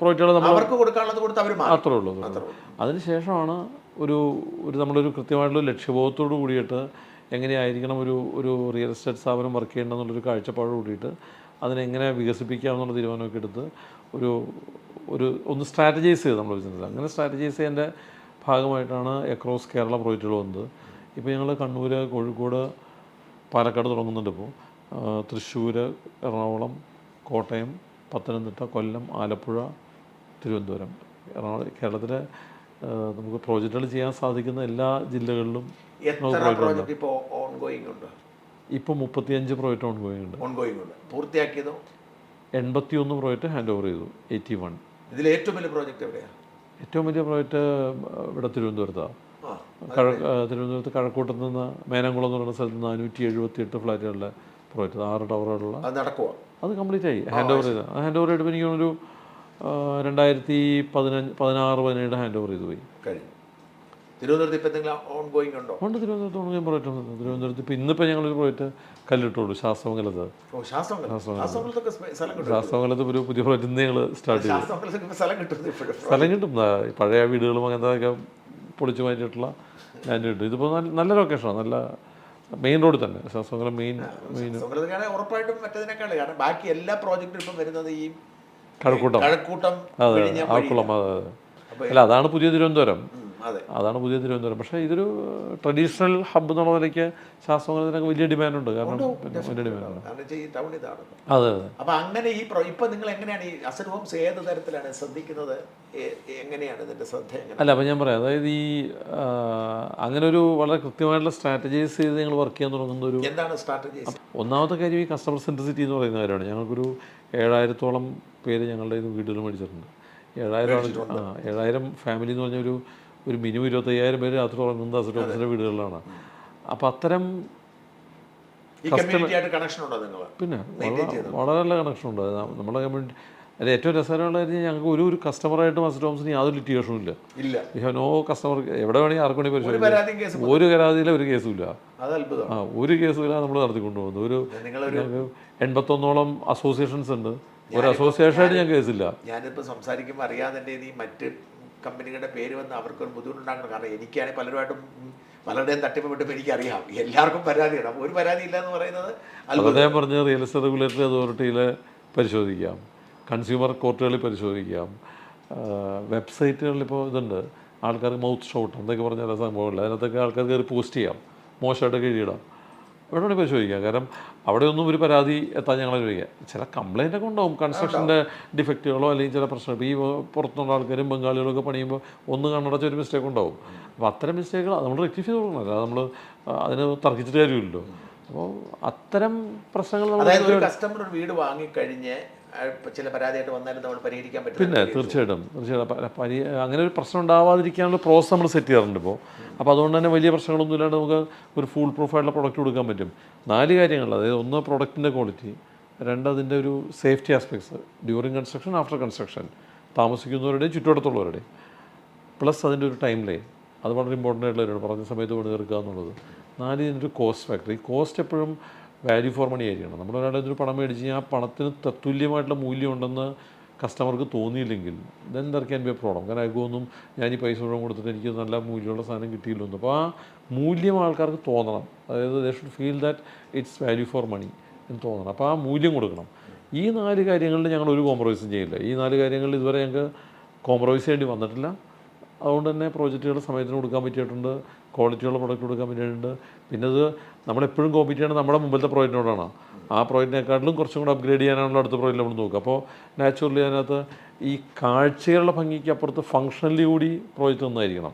പ്രോജക്റ്റുകൾ നമ്മൾ അവർക്ക് കൊടുക്കാനുള്ളത് കൊടുത്ത് അവർ അത്രേ ഉള്ളൂ. അതിനുശേഷമാണ് നമ്മളൊരു കൃത്യമായിട്ടുള്ള ലക്ഷ്യബോധത്തോട് കൂടിയിട്ട് എങ്ങനെയായിരിക്കണം ഒരു റിയൽ എസ്റ്റേറ്റ് സ്ഥാപനം വർക്ക് ചെയ്യേണ്ടതെന്നുള്ളൊരു കാഴ്ചപ്പാട് കൂടിയിട്ട് അതിനെങ്ങനെ വികസിപ്പിക്കാം എന്നുള്ള തീരുമാനമൊക്കെ എടുത്ത് ഒന്ന് സ്ട്രാറ്റജൈസ് ചെയ്ത് നമ്മൾ ബിസിനസ്. അങ്ങനെ സ്ട്രാറ്റജൈസ് ചെയ്യുന്നതിൻ്റെ ഭാഗമായിട്ടാണ് അക്രോസ് കേരള പ്രോജക്റ്റുകൾ വന്നത്. ഇപ്പോൾ ഞങ്ങൾ കണ്ണൂർ, കോഴിക്കോട്, പാലക്കാട് തുടങ്ങുന്നുണ്ട്. ഇപ്പോൾ തൃശ്ശൂർ, എറണാകുളം, കോട്ടയം, പത്തനംതിട്ട, കൊല്ലം, ആലപ്പുഴ, തിരുവനന്തപുരം, കേരളത്തിലെ നമുക്ക് പ്രോജക്റ്റുകൾ ചെയ്യാൻ സാധിക്കുന്ന എല്ലാ ജില്ലകളിലും ഇപ്പോൾ 35 പ്രോജക്റ്റ് ഓൺഗോയിങ് ഉണ്ട്. പൂർത്തിയാക്കിയതോ 81 പ്രോജക്റ്റ് ഹാൻഡ് ഓവർ ചെയ്തു. 81. ഇതിൽ ഏറ്റവും വലിയ പ്രോജക്റ്റ് എവിടെയാണ്? ഏറ്റവും വലിയ പ്രോജക്റ്റ് ഇവിടെ തിരുവനന്തപുരത്താണ്. തിരുവനന്തപുരത്ത് കഴക്കൂട്ടത്ത് നിന്ന് മേനംകുളം എന്ന് പറയുന്ന സ്ഥലത്ത് 478 ഫ്ലാറ്റുകളുടെ പ്രോജക്റ്റ്, 6 ടവറുകളുള്ള. അത് കംപ്ലീറ്റ് ആയി, ഹാൻഡ് ഓവർ ചെയ്ത്. ഹാൻഡ് ഓവർ ചെയ്തപ്പോൾ എനിക്ക് ഒരു 2016-17 ഹാൻഡ് ഓവർ ചെയ്ത് പോയി. തിരുവനന്തപുരത്ത് ഇപ്പം ഉണ്ട്. തിരുവനന്തപുരത്ത് ഓൺഗോയിങ് പ്രോജക്റ്റ് ഉണ്ട്. തിരുവനന്തപുരത്ത് ഇപ്പോൾ ഇന്നിപ്പോൾ ഞങ്ങളൊരു പ്രോജക്റ്റ് കല്ലിട്ടുള്ളൂ, ശാസ്ത്രമംഗലത്ത്. ശാസ്ത്രമംഗലത്ത് ഒരു പുതിയ പ്രോജക്റ്റ് ഇന്ന് ഞങ്ങൾ സ്റ്റാർട്ട് ചെയ്തു. സ്ഥലം കിട്ടും. പഴയ വീടുകളും അങ്ങനത്തെ പൊളിച്ചു മാറ്റിയിട്ടുള്ള ലാൻഡ് കിട്ടും. ഇതിപ്പോൾ നല്ല ലൊക്കേഷനാണ്, നല്ല മെയിൻ റോഡ് തന്നെ. ശാസ്ത്രമംഗലം മെയിൻ ഉറപ്പായിട്ടും മറ്റതിനേക്കാൾ. കാരണം ബാക്കി എല്ലാ പ്രോജക്റ്റും ഇപ്പം വരുന്നത് ഈ കഴക്കൂട്ടം. അതെ, ആക്കുളം. അല്ല, അതാണ് പുതിയ തിരുവനന്തപുരം. പക്ഷേ ഇതൊരു ട്രഡീഷണൽ ഹബ്ബ് എന്നുള്ള നിലയ്ക്ക് ശാസ്ത്രമംഗലത്തിനൊക്കെ വലിയ ഡിമാൻഡുണ്ട്. കാരണം വലിയ ഡിമാൻഡാണ്. അതെ അതെ. അപ്പോൾ അങ്ങനെ ഇപ്പം നിങ്ങൾ എങ്ങനെയാണ് ഈ അസറ്റ് ഹോംസ് ഏത് തരത്തിലാണ് ശ്രദ്ധിക്കുന്നത്? എങ്ങനെയാണ് ഇതിൻ്റെ ശ്രദ്ധ? അല്ല, അപ്പോൾ ഞാൻ പറയാം, അതായത് ഈ അങ്ങനെ ഒരു വളരെ കൃത്യമായിട്ടുള്ള സ്ട്രാറ്റജീസ് ചെയ്ത് ഞങ്ങൾ വർക്ക് ചെയ്യാൻ തുടങ്ങുന്ന ഒരു. എന്താണ് സ്ട്രാറ്റജീസ്? ഒന്നാമത്തെ കാര്യം ഈ കസ്റ്റമർ സെൻട്രിസിറ്റി എന്ന് പറയുന്ന കാര്യമാണ്. ഞങ്ങൾക്കൊരു 7000-ഓളം പേര് ഞങ്ങളുടെ ഇത് വീടുകൾ മേടിച്ചിട്ടുണ്ട്. 7000 ഫാമിലി എന്ന് പറഞ്ഞ ഒരു മിനിമം 25,000 പേര് രാത്രി ഉറങ്ങുന്നത് അസറ്റ് ഹോംസിൻ്റെ വീടുകളിലാണ്. അപ്പോൾ അത്തരം പിന്നെ വളരെ നല്ല കണക്ഷനുണ്ട് നമ്മുടെ കമ്മ്യൂണിറ്റി. അതിൽ ഏറ്റവും രസകരമുള്ള കാര്യം, ഞങ്ങൾക്ക് ഒരു കസ്റ്റമറായിട്ടും അസറ്റ് ഹോംസിന് യാതൊരു ലിറ്റിഗേഷനും ഇല്ല. We have no customer. എവിടെ വേണമെങ്കിൽ ആർക്കു വേണമെങ്കിൽ പരിശോധിക്കാം. ഒരു പരാതിയില്ല, ഒരു കേസും ഇല്ല. ഒരു കേസും ഇല്ല. നമ്മൾ നടത്തിക്കൊണ്ടുപോകുന്നത്. ഒരു 81ഓളം അസോസിയേഷൻസ് ഉണ്ട്. ഒരു അസോസിയേഷനായിട്ട് ഞാൻ കേസില്ല. ഞാനിപ്പോൾ സംസാരിക്കുമ്പോൾ അറിയാതെ എൻ്റെ ഈ മറ്റ് കമ്പനികളുടെ പേര് വന്ന് അവർക്കൊരു ബുദ്ധിമുട്ടുണ്ടാക്കണം. കാരണം എനിക്കാണെങ്കിൽ പലരുടെയും തട്ടിപ്പ് വിട്ടപ്പോൾ എനിക്കറിയാം എല്ലാവർക്കും പരാതിയാണ്. അപ്പോൾ ഒരു പരാതി ഇല്ല എന്ന് പറയുന്നത് അദ്ദേഹം പറഞ്ഞ റിയൽ എസ്റ്റേറ്റ് റെഗുലേറ്ററി അതോറിറ്റിയിൽ പരിശോധിക്കാം. കൺസ്യൂമർ കോർട്ടുകളിൽ പരിശോധിക്കാം, വെബ്സൈറ്റുകളിൽ ഇപ്പോൾ ഇതുണ്ട്, ആൾക്കാർക്ക് മൗത്ത് ഷോട്ട് എന്തൊക്കെ പറഞ്ഞ ചില സംഭവമില്ല, അതിനകത്തൊക്കെ ആൾക്കാർ കയറി പോസ്റ്റ് ചെയ്യാം, മോശമായിട്ടൊക്കെ എഴുതിയിടാം. ഇവിടെ വേണമെങ്കിൽ പരിശോധിക്കാം. കാരണം അവിടെ ഒന്നും ഒരു പരാതി എത്താൻ ഞങ്ങളെ ചോദിക്കുക. ചില കംപ്ലൈൻ്റ് ഒക്കെ ഉണ്ടാവും, കൺസ്ട്രക്ഷൻ്റെ ഡിഫക്റ്റുകളോ അല്ലെങ്കിൽ ചില പ്രശ്നം. ഇപ്പോൾ ഈ പുറത്തുള്ള ആൾക്കാരും ബംഗാളികളൊക്കെ പണിയുമ്പോൾ ഒന്ന് കണ്ണടച്ച ഒരു മിസ്റ്റേക്ക് ഉണ്ടാവും. അപ്പോൾ അത്തരം മിസ്റ്റേക്കുകൾ നമ്മൾ റെക്ടിഫൈ ചെയ്ത് കൊടുക്കണം, അല്ലാതെ നമ്മൾ അതിന് തർക്കിച്ചിട്ട് കാര്യമില്ലല്ലോ. അപ്പോൾ അത്തരം പ്രശ്നങ്ങൾ അതായത് ഒരു കസ്റ്റമർ ഒരു വീട് വാങ്ങിക്കഴിഞ്ഞ് ചില പരാതിയായിട്ട് വന്നാലും നമ്മൾ പരിഹരിക്കാൻ പറ്റും. പിന്നെ തീർച്ചയായിട്ടും അങ്ങനെ ഒരു പ്രശ്നം ഉണ്ടാവാതിരിക്കാനുള്ള പ്രോസസ് നമ്മൾ സെറ്റ് ചെയ്യാറുണ്ട് ഇപ്പോൾ. അപ്പോൾ അതുകൊണ്ട് തന്നെ വലിയ പ്രശ്നങ്ങളൊന്നും ഇല്ലാണ്ട് നമുക്ക് ഒരു ഫുൾ പ്രൂഫായിട്ടുള്ള പ്രൊഡക്റ്റ് കൊടുക്കാൻ പറ്റും. 4 കാര്യങ്ങൾ, അതായത് 1 പ്രൊഡക്റ്റിൻ്റെ ക്വാളിറ്റി, 2 അതിൻ്റെ ഒരു safety aspects during construction, after construction, താമസിക്കുന്നവരുടെയും ചുറ്റുവട്ടത്തുള്ളവരുടെയും, പ്ലസ് അതിൻ്റെ ഒരു ടൈം ലൈൻ. അത് വളരെ ഇമ്പോർട്ടൻ്റ് ആയിട്ടുള്ള കാര്യമാണ്, പറഞ്ഞ സമയത്ത് പണി തീർക്കുക എന്നുള്ളത്. 4 ഇതിൻ്റെ ഒരു കോസ്റ്റ് ഫാക്ടർ. ഈ കോസ്റ്റ് എപ്പോഴും വാല്യൂ ഫോർ മണി ആയിരിക്കണം. നമ്മൾ ഒരാളുടെ ഒരു പണം മേടിച്ച് ആ പണത്തിന് തത്തുല്യമായിട്ടുള്ള മൂല്യം ഉണ്ടെന്ന് കസ്റ്റമർക്ക് തോന്നിയില്ലെങ്കിൽ then there can be a problem. കാരണം അയക്കൊന്നും ഞാൻ ഈ പൈസ മുഴുവൻ കൊടുത്തിട്ട് എനിക്ക് നല്ല മൂല്യമുള്ള സാധനം കിട്ടിയില്ലെന്ന്. അപ്പോൾ ആ മൂല്യം ആൾക്കാർക്ക് തോന്നണം. അതായത് they should feel that it's value for money എന്ന് തോന്നണം. അപ്പോൾ ആ മൂല്യം കൊടുക്കണം. ഈ 4 കാര്യങ്ങളിൽ ഞങ്ങൾ ഒരു കോംപ്രമൈസും ചെയ്യില്ല. ഈ 4 കാര്യങ്ങളിൽ ഇതുവരെ ഞങ്ങൾക്ക് കോംപ്രമൈസ് ചെയ്യേണ്ടി വന്നിട്ടില്ല. അതുകൊണ്ട് തന്നെ പ്രോജക്റ്റുകൾ സമയത്തിന് കൊടുക്കാൻ പറ്റിയിട്ടുണ്ട്, ക്വാളിറ്റിയുള്ള പ്രൊഡക്റ്റ് കൊടുക്കാൻ പറ്റിയിട്ടുണ്ട്. പിന്നെ അത് നമ്മളെപ്പോഴും കോമ്പീറ്റ് ചെയ്യണം നമ്മുടെ മുമ്പിലത്തെ പ്രോജക്റ്റിനോടാണ്. ആ പ്രോജക്റ്റിനെക്കാട്ടിലും കുറച്ചും കൂടെ അപ്ഗ്രേഡ് ചെയ്യാനാണല്ലോ അടുത്ത പ്രോജക്റ്റ് നമ്മൾ നോക്കുക. അപ്പോൾ നാച്ചുറലി അതിനകത്ത് ഈ കാഴ്ചകളുടെ ഭംഗിക്ക് അപ്പുറത്ത് ഫങ്ഷണലി കൂടി പ്രോജക്റ്റ് നന്നായിരിക്കണം.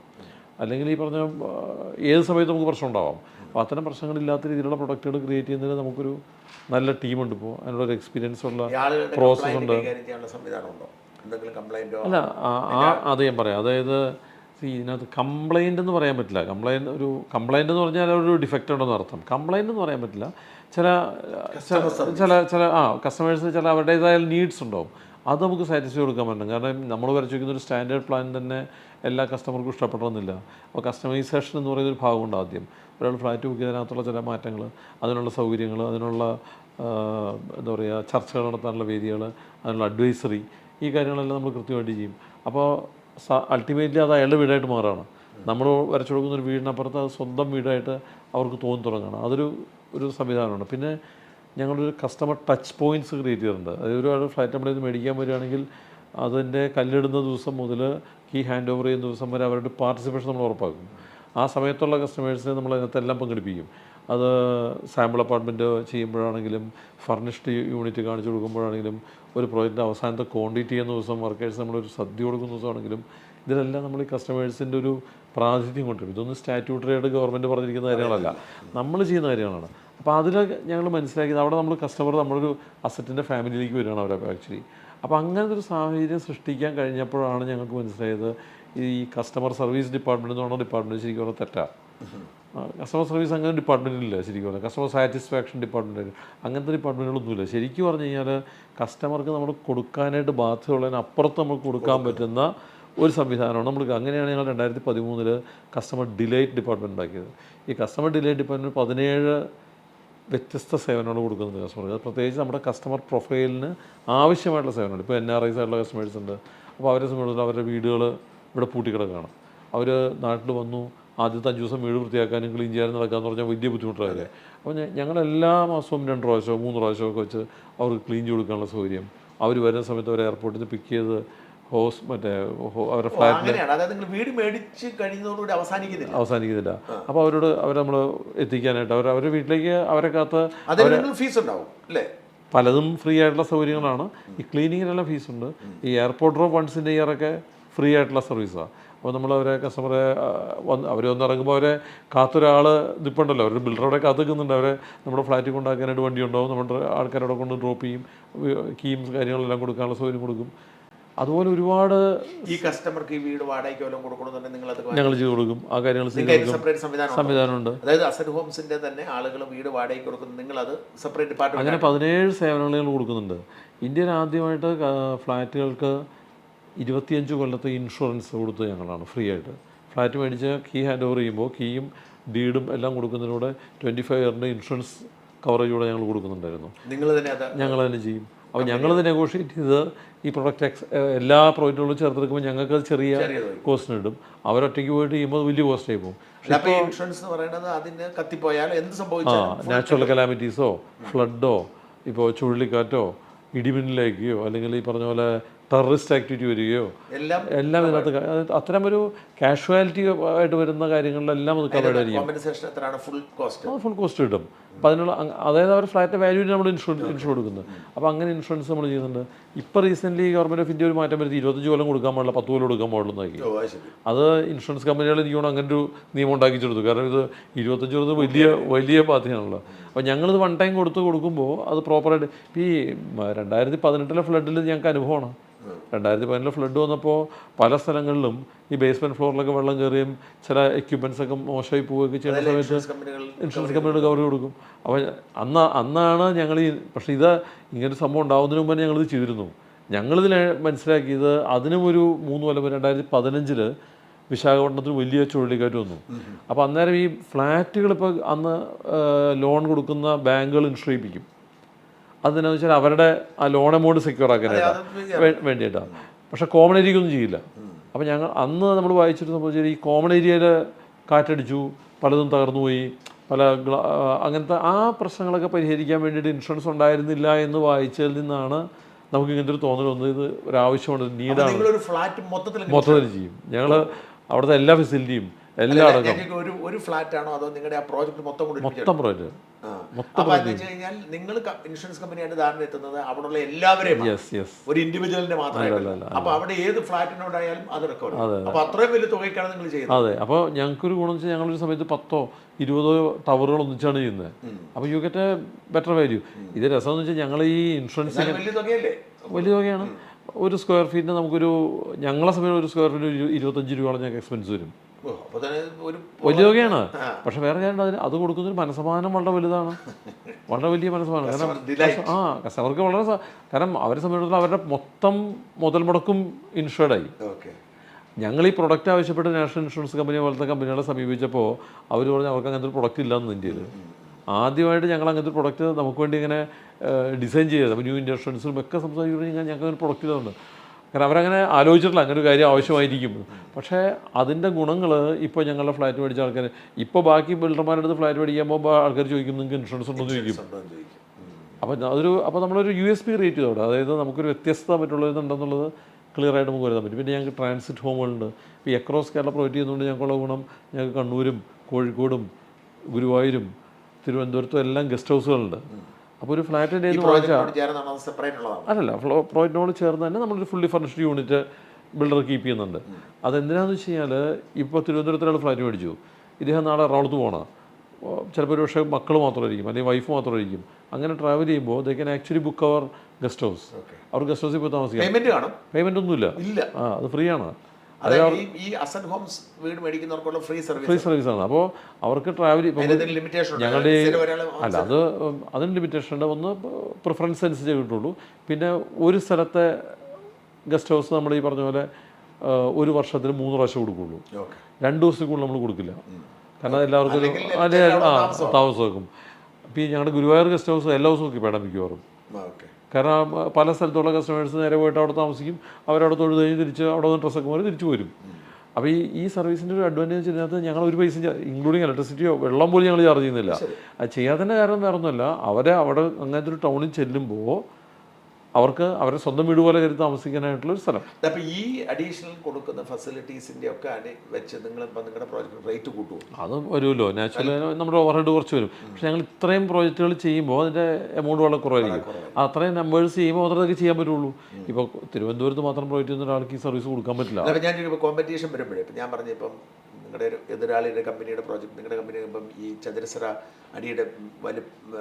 അല്ലെങ്കിൽ ഈ പറഞ്ഞ ഏത് സമയത്ത് നമുക്ക് പ്രശ്നം ഉണ്ടാവാം. അപ്പോൾ അത്തരം പ്രശ്നങ്ങളില്ലാത്ത രീതിയിലുള്ള പ്രൊഡക്റ്റുകൾ ക്രിയേറ്റ് ചെയ്യുന്നതിന് നമുക്കൊരു നല്ല ടീമുണ്ട്. ഇപ്പോൾ അതിനുള്ളൊരു എക്സ്പീരിയൻസ് ഉള്ള പ്രോസസ്സ് ഉണ്ട്. അല്ല അത് ഞാൻ പറയാം. അതായത് ഇതിനകത്ത് കംപ്ലൈൻ്റ് എന്ന് പറയാൻ പറ്റില്ല. കംപ്ലൈൻ്റ് എന്ന് പറഞ്ഞാൽ ഒരു ഡിഫക്റ്റ് ഉണ്ടെന്ന് അർത്ഥം. കംപ്ലൈൻ്റ് എന്ന് പറയാൻ പറ്റില്ല. ചില കസ്റ്റമേഴ്സ് ചില അവരുടേതായ നീഡ്സ് ഉണ്ടാവും. അത് നമുക്ക് സാറ്റിസ്ഫൈ കൊടുക്കാൻ പറ്റണം. കാരണം നമ്മൾ വരച്ച് വയ്ക്കുന്ന ഒരു സ്റ്റാൻഡേർഡ് പ്ലാൻ തന്നെ എല്ലാ കസ്റ്റമർക്കും ഇഷ്ടപ്പെടണമെന്നില്ല. അപ്പോൾ കസ്റ്റമൈസേഷൻ എന്ന് പറയുന്നൊരു ഭാഗമുണ്ട്. ആദ്യം ഒരാൾ ഫ്ലാറ്റ് ബുക്ക് ചെയ്തതിനകത്തുള്ള ചില മാറ്റങ്ങൾ, അതിനുള്ള സൗകര്യങ്ങൾ, അതിനുള്ള എന്താ പറയുക ചർച്ചകൾ നടത്താനുള്ള വേദികൾ, അതിനുള്ള അഡ്വൈസറി, ഈ കാര്യങ്ങളെല്ലാം നമ്മൾ കൃത്യമായിട്ട് ചെയ്യും. അപ്പോൾ അൾട്ടിമേറ്റ്ലി അത് അയാളുടെ വീടായിട്ട് മാറുകയാണ്. നമ്മൾ വരച്ചു കൊടുക്കുന്ന ഒരു വീടിനപ്പുറത്ത് അത് സ്വന്തം വീടായിട്ട് അവർക്ക് തോന്നി തുടങ്ങുകയാണ്. ഒരു സംവിധാനമാണ്. പിന്നെ ഞങ്ങളൊരു കസ്റ്റമർ ടച്ച് പോയിൻറ്റ്സ് ക്രിയേറ്റ് ചെയ്തിട്ടുണ്ട്. അതായത് ഒരാൾ ഫ്ലാറ്റ് നമ്മളിൽ നിന്ന് മേടിക്കാൻ വരികയാണെങ്കിൽ അതിൻ്റെ കല്ലിടുന്ന ദിവസം മുതൽ കീ ഹാൻഡ് ഓവർ ചെയ്യുന്ന ദിവസം വരെ അവരുടെ പാർട്ടിസിപ്പേഷൻ നമ്മൾ ഉറപ്പാക്കും. ആ സമയത്തുള്ള കസ്റ്റമേഴ്സിനെ നമ്മൾ അതിനകത്തെല്ലാം പങ്കെടുപ്പിക്കും. അത് സാമ്പിൾ അപ്പാർട്ട്മെൻറ്റ് ചെയ്യുമ്പോഴാണെങ്കിലും, ഫർണിഷ്ഡ് യൂണിറ്റ് കാണിച്ചു കൊടുക്കുമ്പോഴാണെങ്കിലും, ഒരു പ്രോജക്റ്റിൻ്റെ അവസാനത്തെ ക്വാണ്ടിറ്റി ചെയ്യുന്ന ദിവസം വർക്കേഴ്സ് നമ്മളൊരു സദ്യ കൊടുക്കുന്ന ദിവസമാണെങ്കിലും, ഇതിലെല്ലാം നമ്മൾ ഈ കസ്റ്റമേഴ്സിൻ്റെ ഒരു പ്രാതിനിധ്യം കൊണ്ടുവരും. ഇതൊന്നും സ്റ്റാറ്റ്യൂട്ടറി ആയിട്ട് ഗവൺമെൻറ് പറഞ്ഞിരിക്കുന്ന കാര്യങ്ങളല്ല, നമ്മൾ ചെയ്യുന്ന കാര്യങ്ങളാണ്. അപ്പോൾ അതിൽ ഞങ്ങൾ മനസ്സിലാക്കിയത് അവിടെ നമ്മൾ കസ്റ്റമർ നമ്മളൊരു അസറ്റിൻ്റെ ഫാമിലിയിലേക്ക് വരികയാണ് അവർ ആക്ച്വലി. അപ്പോൾ അങ്ങനത്തെ ഒരു സാഹചര്യം സൃഷ്ടിക്കാൻ കഴിഞ്ഞപ്പോഴാണ് ഞങ്ങൾക്ക് മനസ്സിലായത് ഈ കസ്റ്റമർ സർവീസ് ഡിപ്പാർട്ട്മെൻറ്റ് എന്ന് പറഞ്ഞ ഡിപ്പാർട്ട്മെൻറ്റ് ശരിക്കും പറഞ്ഞാൽ തെറ്റാണ്. കസ്റ്റമർ സർവീസ് അങ്ങനെ ഡിപ്പാർട്ട്മെൻറ്റിലില്ല ശരിക്കും പറഞ്ഞാൽ. കസ്റ്റമർ സാറ്റിസ്ഫാക്ഷൻ ഡിപ്പാർട്ട്മെൻറ്റ് അങ്ങനത്തെ ഡിപ്പാർട്ട്മെൻറ്റുകളൊന്നുമില്ല. ശരിക്കും പറഞ്ഞു കഴിഞ്ഞാൽ കസ്റ്റമർക്ക് നമ്മൾ കൊടുക്കാനായിട്ട് ബാധ്യതയുള്ളതിനപ്പുറത്ത് നമുക്ക് കൊടുക്കാൻ പറ്റുന്ന ഒരു സംവിധാനമാണ് നമ്മൾക്ക്. അങ്ങനെയാണ് ഞങ്ങൾ 2013 കസ്റ്റമർ ഡിലൈറ്റ് ഡിപ്പാർട്ട്മെൻറ്റ് ഉണ്ടാക്കിയത്. ഈ കസ്റ്റമർ ഡിലൈറ്റ് ഡിപ്പാർട്ട്മെൻറ്റ് 17 വ്യത്യസ്ത സേവനങ്ങൾ കൊടുക്കുന്നുണ്ട് കസ്റ്റമർക്ക്. അത് പ്രത്യേകിച്ച് നമ്മുടെ കസ്റ്റമർ പ്രൊഫൈലിന് ആവശ്യമായിട്ടുള്ള സേവനമുണ്ട്. ഇപ്പോൾ NRIs ആയിട്ടുള്ള കസ്റ്റമേഴ്സ് ഉണ്ട്. അപ്പോൾ അവരെ സംബന്ധിച്ചിടത്തോളം അവരുടെ വീടുകൾ ഇവിടെ പൂട്ടിക്കിടക്കുകയാണ്. അവർ നാട്ടിൽ വന്നു ആദ്യത്തെ 5 ദിവസം വീട് വൃത്തിയാക്കാനും ക്ലീൻ ചെയ്യാനും നടക്കാമെന്ന് പറഞ്ഞാൽ വലിയ ബുദ്ധിമുട്ടാവില്ലേ. അപ്പോൾ ഞങ്ങളെല്ലാ മാസവും 2 പ്രാവശ്യമോ 3 പ്രാവശ്യമോ ഒക്കെ വെച്ച് അവർക്ക് ക്ലീൻ ചെയ്ത് കൊടുക്കാനുള്ള സൗകര്യം, അവർ വരുന്ന സമയത്ത് അവരെ എയർപോർട്ടിൽ നിന്ന് പിക്ക് ചെയ്ത് അവരുടെ ഫ്ലാറ്റിൽ വീട് മേടിച്ച് കഴിയുന്നതോടുകൂടി അവസാനിക്കുന്നില്ല. അപ്പോൾ അവരെ നമ്മൾ എത്തിക്കാനായിട്ട് അവരുടെ വീട്ടിലേക്ക് അവരെ കാത്ത് ഫീസ് ഉണ്ടാവും അല്ലേ. പലതും ഫ്രീ ആയിട്ടുള്ള സൗകര്യങ്ങളാണ്. ഈ ക്ലീനിങ്ങിനെല്ലാം ഫീസുണ്ട്. ഈ എയർപോർട്ട് ഡ്രോപ്പ് വൺസിൻ്റെ ഇയറൊക്കെ ഫ്രീ ആയിട്ടുള്ള സർവീസാണ്. അപ്പോൾ നമ്മളവരെ കസ്റ്റമറെ അവരൊന്നിറങ്ങുമ്പോൾ അവരെ കാത്തൊരാൾ നിൽപ്പുണ്ടല്ലോ, അവരുടെ ബിൽഡറോടെ കാത്ത് നിൽക്കുന്നുണ്ട്. അവരെ നമ്മുടെ ഫ്ലാറ്റിൽ കൊണ്ടാക്കാനായിട്ട് വണ്ടി ഉണ്ടാവും. നമ്മുടെ ആൾക്കാരോടെ കൊണ്ട് ഡ്രോപ്പ് ചെയ്യും, കീം കാര്യങ്ങളെല്ലാം കൊടുക്കാനുള്ള സൗകര്യം കൊടുക്കും. അതുപോലെ ഒരുപാട് ഈ കസ്റ്റമർക്ക് ഈ വീട് വാടകയ്ക്ക് വല്ലതും കൊടുക്കണമെന്നുണ്ടെങ്കിൽ ഞങ്ങൾ ചെയ്ത് കൊടുക്കും. ആ കാര്യങ്ങൾ സംവിധാനമുണ്ട്. അതായത് അസറ്റ് ഹോംസിന്റെ തന്നെ ആളുകൾ വീട് വാടകയ്ക്ക് കൊടുക്കുന്നത് നിങ്ങൾ അത് സെപ്പറേറ്റ് ഡിപ്പാർട്ട്മെന്റ്. അങ്ങനെ 17 സേവനങ്ങൾ ഞങ്ങൾ കൊടുക്കുന്നുണ്ട്. ഇന്ത്യയിൽ ആദ്യമായിട്ട് ഫ്ലാറ്റുകൾക്ക് 25 കൊല്ലത്തെ ഇൻഷുറൻസ് കൊടുത്ത് ഞങ്ങളാണ് ഫ്രീ ആയിട്ട്. ഫ്ലാറ്റ് മേടിച്ച് കീ ഹാൻഡ് ഓവർ ചെയ്യുമ്പോൾ കീയും ഡീഡും എല്ലാം കൊടുക്കുന്നതിലൂടെ 25 ഇയറിൻ്റെ ഇൻഷുറൻസ് കവറേജൂടെ ഞങ്ങൾ കൊടുക്കുന്നുണ്ടായിരുന്നു. ഞങ്ങൾ തന്നെ ചെയ്യും. അപ്പോൾ ഞങ്ങളത് നെഗോഷിയേറ്റ് ചെയ്ത് ഈ പ്രൊഡക്റ്റ് എല്ലാ പ്രോജക്റ്റുകളും ചേർത്തെടുക്കുമ്പോൾ ഞങ്ങൾക്ക് അത് ചെറിയ കോസ്റ്റിന് ഇടും. അവരൊറ്റയ്ക്ക് പോയിട്ട് ചെയ്യുമ്പോൾ വലിയ കോസ്റ്റായി പോകും. കത്തിപ്പോയാൽ എന്ത് നാച്ചുറൽ കലാമിറ്റീസോ ഫ്ലഡോ ഇപ്പോൾ ചുഴലിക്കാറ്റോ ഇടിമിന്നലേക്കുകയോ അല്ലെങ്കിൽ ഈ പറഞ്ഞ പോലെ ടെററിസ്റ്റ് ആക്ടിവിറ്റി വരികയോ എല്ലാം ഇതിനകത്ത് അത്തരം ഒരു കാഷ്വാലിറ്റി ആയിട്ട് വരുന്ന കാര്യങ്ങളിലെല്ലാം അത് കവറേഡ് ആയിരിക്കും. കോമ്പൻസേഷൻ എത്രയാണ് ഫുൾ കോസ്റ്റ്? ഫുൾ കോസ്റ്റ് കിട്ടും. അപ്പോൾ അതിനുള്ള അതായത് അവർ ഫ്ലാറ്റ് വാല്യൂവിന് നമ്മൾ ഇൻഷുറൻസ് കൊടുക്കുന്നത്. അപ്പോൾ അങ്ങനെ ഇൻഷുറൻസ് നമ്മൾ ചെയ്യുന്നുണ്ട്. ഇപ്പോൾ റീസെൻ്റ്ലി ഗവൺമെൻറ് ഓഫ് ഇന്ത്യ ഒരു മാറ്റം വരുത്തി 25 കൊല്ലം കൊടുക്കാൻ പാടില്ല, 10 കൊല്ലം കൊടുക്കാൻ പാടുള്ളൂ എന്നാക്കി. അത് ഇൻഷുറൻസ് കമ്പനികൾ എനിക്ക് തോന്നുന്നു അങ്ങനെ ഒരു നിയമം ഉണ്ടാക്കിച്ചെടുത്തു. കാരണം ഇത് 25 കൊല്ലം വലിയ ബാധ്യതയാണല്ലോ. അപ്പോൾ ഞങ്ങളിത് വൺ ടൈം കൊടുക്കുമ്പോൾ അത് പ്രോപ്പറായിട്ട് ഈ 2018 ഫ്ലഡിൽ ഞങ്ങൾക്ക് അനുഭവമാണ്. 2018 ഫ്ലഡ് വന്നപ്പോൾ പല സ്ഥലങ്ങളിലും ഈ ബേസ്മെൻറ്റ് ഫ്ലോറിലൊക്കെ വെള്ളം കയറിയും ചില എക്യുപ്മെൻറ്റ്സ് ഒക്കെ മോശമായി പോവുകയൊക്കെ ചെയ്യുന്ന സമയത്ത് ഇൻഷുറൻസ് കമ്പനികൾ കവർ കൊടുക്കും. അപ്പോൾ അന്നാണ് ഞങ്ങൾ പക്ഷേ ഇത് ഇങ്ങനൊരു സംഭവം ഉണ്ടാകുന്നതിന് മുമ്പ് ഞങ്ങളിത് ചെയ്തിരുന്നു. ഞങ്ങളിതിൽ മനസ്സിലാക്കിയത് അതിനും ഒരു 3 കൊല്ലം 2015 വിശാഖപട്ടണത്തിൽ വലിയ ചുഴലിക്കാറ്റ് വന്നു. അപ്പോൾ അന്നേരം ഈ ഫ്ലാറ്റുകൾ ഇപ്പോൾ അന്ന് ലോൺ കൊടുക്കുന്ന ബാങ്കുകൾ ഇൻഷുർ ചെയ്യിപ്പിക്കും. അതെന്നു വെച്ചാൽ അവരുടെ ആ ലോൺ എമൗണ്ട് സെക്യൂർ ആക്കാനായിട്ടാണ് വേണ്ടിയിട്ടാണ്. പക്ഷേ കോമൺ ഏരിയക്കൊന്നും ചെയ്യില്ല. അപ്പോൾ ഞങ്ങൾ അന്ന് നമ്മൾ വായിച്ചിട്ട് സംഭവിച്ചാൽ ഈ കോമൺ ഏരിയയിൽ കാറ്റടിച്ചു, പലതും തകർന്നു പോയി, അങ്ങനത്തെ ആ പ്രശ്നങ്ങളൊക്കെ പരിഹരിക്കാൻ വേണ്ടിയിട്ട് ഇൻഷുറൻസ് ഉണ്ടായിരുന്നില്ല എന്ന് വായിച്ചതിൽ നിന്നാണ് നമുക്ക് ഇങ്ങനത്തെ ഒരു തോന്നൽ വന്നത്. ഇത് ഒരാവശ്യമുണ്ട്, നീഡാണ്. മൊത്തത്തിൽ ചെയ്യും ഞങ്ങൾ. അവിടുത്തെ എല്ലാ ഫെസിലിറ്റിയും എല്ലാം അടക്കം ഒരു ഫ്ലാറ്റ് ആണോ അതോ നിങ്ങളുടെ ആ പ്രോജക്റ്റ് മൊത്തം പ്രോജക്റ്റ് നിങ്ങൾ ഇൻഷുറൻസ് കമ്പനിയായിട്ട് ധാരണ എത്തുന്നത് അവിടെയുള്ള എല്ലാവരെയും ഒരു ഇൻഡിവിജ്വലിന്റെ മാത്രമല്ല. അപ്പൊ അവിടെ ഏത് ഫ്ലാറ്റിനോടായാലും അത് റെക്കവർ. അപ്പൊ അത്രയും വലിയ തുകയ്ക്കാണ് നിങ്ങൾ ചെയ്യുന്നത്. അതെ. അപ്പോൾ ഞങ്ങൾക്കൊരു ഗുണം വെച്ചാൽ ഞങ്ങളൊരു സമയത്ത് 10-20 ടവറുകൾ ഒന്നിച്ചാണ് ചെയ്യുന്നത്. അപ്പോൾ you get A better value. ഇത് രസം എന്ന് വെച്ചാൽ ഞങ്ങൾ ഈ ഇൻഷുറൻസ് വലിയ തുകയാണ്. ഒരു സ്ക്വയർ ഫീറ്റിന് നമുക്കൊരു ഞങ്ങളെ സമയം ഒരു സ്ക്വയർ ഫീറ്റ് 25 രൂപയോളം ഞങ്ങൾക്ക് എക്സ്പെൻസ് വരും. വലിയ തുകയാണ്. പക്ഷെ വേറെ കാര്യം അത് കൊടുക്കുന്നൊരു മനസ്സമാനം വളരെ വലുതാണ്, വളരെ വലിയ മനസ്സമാനം. കാരണം കസ്റ്റമർക്ക് വളരെ കാരണം അവരെ സംബന്ധിച്ചിടത്തോളം അവരുടെ മൊത്തം മുതൽ മുടക്കും ഇൻഷുർഡായി. ഞങ്ങൾ ഈ പ്രൊഡക്റ്റ് ആവശ്യപ്പെട്ട് നാഷണൽ ഇൻഷുറൻസ് കമ്പനി പോലത്തെ കമ്പനികളെ സമീപിച്ചപ്പോൾ അവർ പറഞ്ഞു അവർക്ക് അങ്ങനത്തെ ഒരു പ്രൊഡക്റ്റ് ഇല്ലയെന്ന് ഇന്ത്യയിൽ. ആദ്യമായിട്ട് ഞങ്ങൾ അങ്ങനത്തെ ഒരു പ്രൊഡക്റ്റ് നമുക്ക് വേണ്ടി ഇങ്ങനെ ഡിസൈൻ ചെയ്തത്. അപ്പോൾ ന്യൂ ഇന്ത്യ ഇൻഷുറൻസിലും ഒക്കെ സംസാരിക്കുമ്പോൾ ഞങ്ങൾക്ക് ഒരു പ്രൊഡക്റ്റ് ഇതുണ്ട്. കാരണം അവരങ്ങനെ ആലോചിച്ചിട്ടില്ല അങ്ങനെ ഒരു കാര്യം ആവശ്യമായിരിക്കും. പക്ഷേ അതിൻ്റെ ഗുണങ്ങൾ ഇപ്പോൾ ഞങ്ങളുടെ ഫ്ലാറ്റ് മേടിച്ച ആൾക്കാർ ഇപ്പോൾ ബാക്കി ബിൽഡർമാരുടെ അടുത്ത് ഫ്ലാറ്റ് മേടിക്കാൻ പോകുമ്പോൾ ആൾക്കാർ ചോദിക്കും നിങ്ങൾക്ക് ഇൻഷുറൻസ് ഉണ്ടോ എന്ന് ചോദിക്കും. അപ്പോൾ നമ്മളൊരു USP ക്രിയേറ്റ് ചെയ്തോടെ, അതായത് നമുക്കൊരു വ്യത്യസ്തത മറ്റുള്ളതുണ്ടെന്നുള്ളത് ക്ലിയർ ആയിട്ട് നമുക്ക് വരുത്താൻ പറ്റും. പിന്നെ ഞങ്ങൾക്ക് ട്രാൻസിറ്റ് ഹോമുകളുണ്ട്. ഇപ്പോൾ അക്രോസ് കേരള പ്രൊവൈഡ് ചെയ്യുന്നതുകൊണ്ട് ഞങ്ങൾക്കുള്ള ഗുണം ഞങ്ങൾക്ക് കണ്ണൂരും കോഴിക്കോടും ഗുരുവായൂരും തിരുവനന്തപുരത്തും എല്ലാം ഗസ്റ്റ് ഹൗസുകളുണ്ട്. അപ്പോൾ ഒരു ഫ്ലാറ്റിൻ്റെ അല്ലല്ല പ്രോജക്റ്റിനോട് ചേർന്ന് തന്നെ നമ്മളൊരു fully furnished unit builder keep ചെയ്യുന്നുണ്ട്. അതെന്തിനാണെന്ന് വെച്ച് കഴിഞ്ഞാൽ ഇപ്പോൾ തിരുവനന്തപുരത്തൊരാൾ ഫ്ലാറ്റ് മേടിച്ചു, ഇദ്ദേഹം നാളെ എറണാകുളത്ത് പോകണം, ചിലപ്പോൾ ഒരു പക്ഷേ മക്കൾ മാത്രമായിരിക്കും അല്ലെങ്കിൽ വൈഫ് മാത്രമായിരിക്കും. അങ്ങനെ ട്രാവൽ ചെയ്യുമ്പോൾ they can actually book our guest house. അവർ ഗസ്റ്റ് ഹൗസിൽ പോയി താമസിക്കാം. പേയ്മെൻ്റ് ഒന്നുമില്ല, അത് ഫ്രീ ആണ്. ഫ്രീ സർവീസാണ്. അപ്പോൾ അവർക്ക് ട്രാവൽ ഞങ്ങളുടെ അല്ല അതിന് ലിമിറ്റേഷൻ ഉണ്ട്. ഒന്ന് പ്രിഫറൻസ് അനുസരിച്ചേ കിട്ടുള്ളൂ. പിന്നെ ഒരു സ്ഥലത്തെ ഗസ്റ്റ് ഹൗസ് നമ്മൾ ഈ പറഞ്ഞ പോലെ ഒരു വർഷത്തിൽ 3 പ്രാവശ്യം കൊടുക്കുള്ളൂ. 2 ദിവസത്തിൽ കൂടുതൽ നമ്മൾ കൊടുക്കില്ല. കാരണം എല്ലാവർക്കും താമസം വെക്കും. ഇപ്പോൾ ഈ ഞങ്ങളുടെ ഗുരുവായൂർ ഗസ്റ്റ് ഹൗസ് എല്ലാ ദിവസവും നോക്കി മിക്കവാറും. കാരണം പല സ്ഥലത്തുള്ള കസ്റ്റമേഴ്സ് നേരെ പോയിട്ട് അവിടെ താമസിക്കും, അവരവിടെ തൊഴുത് കഴിഞ്ഞ് തിരിച്ച് അവിടെ വന്ന് ഡ്രസ്സൊക്കെ മാറി തിരിച്ചു വരും. അപ്പോൾ ഈ സർവീസിൻ്റെ ഒരു അഡ്വാൻറ്റേജ് ഇതിനകത്ത് ഞങ്ങൾ ഒരു പൈസ ഇൻക്ലൂഡിങ് ഇലക്ട്രിസിറ്റിയോ വെള്ളം പോലും ഞങ്ങൾ ചാർജ് ചെയ്യുന്നില്ല. അത് ചെയ്യാത്തതിൻ്റെ കാരണം വേറെ ഒന്നുമല്ല, അവിടെ അങ്ങനത്തെ ഒരു ടൗണിൽ ചെല്ലുമ്പോൾ അവർക്ക് അവരുടെ സ്വന്തം വീട് പോലെ കരുതി താമസിക്കാനായിട്ടുള്ളൊരു സ്ഥലം. അപ്പോൾ ഈ അഡീഷണൽ കൊടുക്കുന്ന ഫെസിലിറ്റീസിൻ്റെ ഒക്കെ വെച്ച് നിങ്ങളിപ്പോൾ നിങ്ങളുടെ പ്രോജക്റ്റ് റേറ്റ് കൂട്ടുമോ? അത് വരുമല്ലോ, നാച്ചുറലി നമ്മുടെ ഓവർഹെഡ് കുറച്ച് വരും. പക്ഷേ ഞങ്ങൾ ഇത്രയും പ്രോജക്റ്റുകൾ ചെയ്യുമ്പോൾ അതിൻ്റെ എമൗണ്ട് വളരെ കുറവായിരിക്കും. അത്രയും നമ്പേഴ്സ് ചെയ്യുമ്പോൾ മാത്രമേ ചെയ്യാൻ പറ്റുള്ളൂ. ഇപ്പോൾ തിരുവനന്തപുരത്ത് മാത്രം പ്രോജക്റ്റ് ചെയ്യുന്ന ഒരാൾക്ക് ഈ സർവീസ് കൊടുക്കാൻ പറ്റില്ല. അപ്പോൾ ഞാനിപ്പോൾ കോമ്പറ്റീഷൻ വരുമ്പോഴേ ഇപ്പം ഞാൻ പറഞ്ഞു ഇപ്പം നിങ്ങളുടെ എതിരാളിയുടെ കമ്പനിയുടെ പ്രോജക്റ്റ് നിങ്ങളുടെ കമ്പനി ഇപ്പം ഈ ചതുരശ്ര അടിയുടെ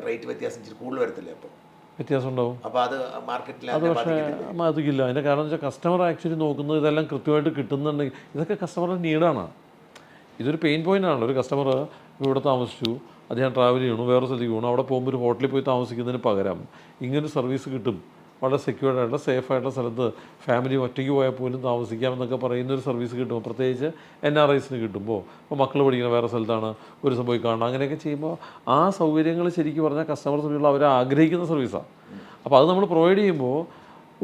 റേറ്റ് വ്യത്യാസം ഇച്ചിരി കൂടുതൽ വരത്തില്ലേ? അപ്പോൾ വ്യത്യാസം ഉണ്ടാവും. അപ്പോൾ അത് മാർക്കറ്റിൽ അത് പക്ഷേ ബാധിക്കില്ല. അതിൻ്റെ കാരണം എന്ന് വെച്ചാൽ കസ്റ്റമർ ആക്ച്വലി നോക്കുന്നത് ഇതെല്ലാം കൃത്യമായിട്ട് കിട്ടുന്നുണ്ടെങ്കിൽ ഇതൊക്കെ കസ്റ്റമറുടെ നീഡാണ്. ഇതൊരു പെയിൻ പോയിൻ്റ് ആണല്ലോ. ഒരു കസ്റ്റമർ ഇവിടെ താമസിച്ചു, അദ്ദേഹം ട്രാവൽ ചെയ്യണു, വേറെ സ്ഥലത്തേക്ക് പോകണം, അവിടെ പോകുമ്പോൾ ഒരു ഹോട്ടലിൽ പോയി താമസിക്കുന്നതിന് പകരം ഇങ്ങനൊരു സർവീസ് കിട്ടും, വളരെ സെക്യൂർഡായിട്ടുള്ള സേഫായിട്ടുള്ള സ്ഥലത്ത് ഫാമിലി ഒറ്റയ്ക്ക് പോയാൽ പോലും താമസിക്കാമെന്നൊക്കെ പറയുന്നൊരു സർവീസ് കിട്ടുമ്പോൾ, പ്രത്യേകിച്ച് NRIസിന് കിട്ടുമ്പോൾ, ഇപ്പോൾ മക്കൾ പഠിക്കുന്ന വേറെ സ്ഥലത്താണ് ഒരു ദിവസം പോയി കാണണം, അങ്ങനെയൊക്കെ ചെയ്യുമ്പോൾ ആ സൗകര്യങ്ങൾ ശരിക്കും പറഞ്ഞാൽ കസ്റ്റമർ സർവീസുകൾ അവർ ആഗ്രഹിക്കുന്ന സർവീസാണ്. അപ്പോൾ അത് നമ്മൾ പ്രൊവൈഡ് ചെയ്യുമ്പോൾ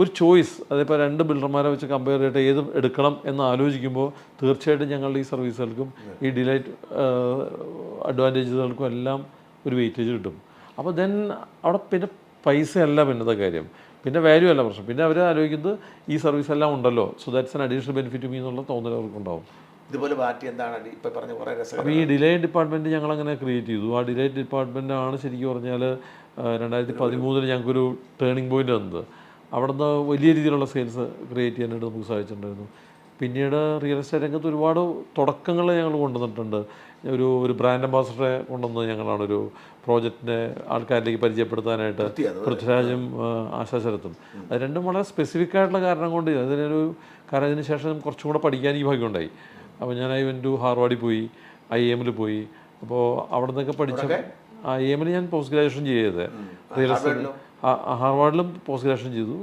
ഒരു ചോയ്സ്, അതിപ്പോൾ 2 ബിൽഡർമാരെ വെച്ച് കമ്പയർ ചെയ്തിട്ട് ഏത് എടുക്കണം എന്ന് ആലോചിക്കുമ്പോൾ തീർച്ചയായിട്ടും ഞങ്ങളുടെ ഈ സർവീസുകൾക്കും ഈ ഡിലൈറ്റ് അഡ്വാൻറ്റേജുകൾക്കും എല്ലാം ഒരു വെയിറ്റേജ് കിട്ടും. അപ്പോൾ ദെൻ അവിടെ പിന്നെ പൈസയല്ല പിന്നത്തെ കാര്യം. പിന്നെ വാല്യൂ അല്ല പ്രശ്നം. പിന്നെ അവർ ആലോചിക്കുന്നത് ഈ സർവീസ് എല്ലാം ഉണ്ടല്ലോ, so that's an additional benefit me എന്നുള്ള തോന്നൽ അവർക്കുണ്ടാവും. ഇതുപോലെ മാറ്റി എന്താണ് ഇപ്പോൾ പറഞ്ഞ കുറേ രസം. അപ്പോൾ ഈ ഡിലേ ഡിപ്പാർട്ട്മെൻറ്റ് ഞങ്ങളങ്ങനെ ക്രിയേറ്റ് ചെയ്തു. ആ ഡിലേ ഡിപ്പാർട്ട്മെൻറ്റാണ് ശരിക്കും പറഞ്ഞാൽ 2013 ഞങ്ങൾക്കൊരു ടേണിംഗ് പോയിൻ്റ് വന്നത്. അവിടുന്ന് വലിയ രീതിയിലുള്ള സെയിൽസ് ക്രിയേറ്റ് ചെയ്യാനായിട്ട് നമുക്ക് സാധിച്ചിട്ടുണ്ടായിരുന്നു. പിന്നീട് റിയൽ എസ്റ്റേറ്റ് രംഗത്ത് ഒരുപാട് തുടക്കങ്ങൾ ഞങ്ങൾ കൊണ്ടുവന്നിട്ടുണ്ട്. ഒരു ബ്രാൻഡ് അംബാസഡറെ കൊണ്ടുവന്നത് ഞങ്ങളാണ്, ഒരു പ്രോജക്റ്റിൻ്റെ ആൾക്കാരിലേക്ക് പരിചയപ്പെടുത്താനായിട്ട് പൃഥ്വിരാജും ആശാ ശരത്തും. അത് രണ്ടും വളരെ സ്പെസിഫിക് ആയിട്ടുള്ള കാരണം കൊണ്ട് കാരണം ഇതിന് ശേഷം കുറച്ചും കൂടെ പഠിക്കാൻ ഈ ഭാഗ്യമുണ്ടായി. അപ്പോൾ ഞാൻ ഹാർവാർഡിൽ പോയി, IIM പോയി. അപ്പോൾ അവിടെ നിന്നൊക്കെ പഠിച്ച IIM ഞാൻ പോസ്റ്റ് ഗ്രാജുവേഷൻ ചെയ്തത്. റിയൽ എസ്റ്റേറ്റ് ഹാർവാർഡിലും പോസ്റ്റ് ഗ്രാജുവേഷൻ ചെയ്തു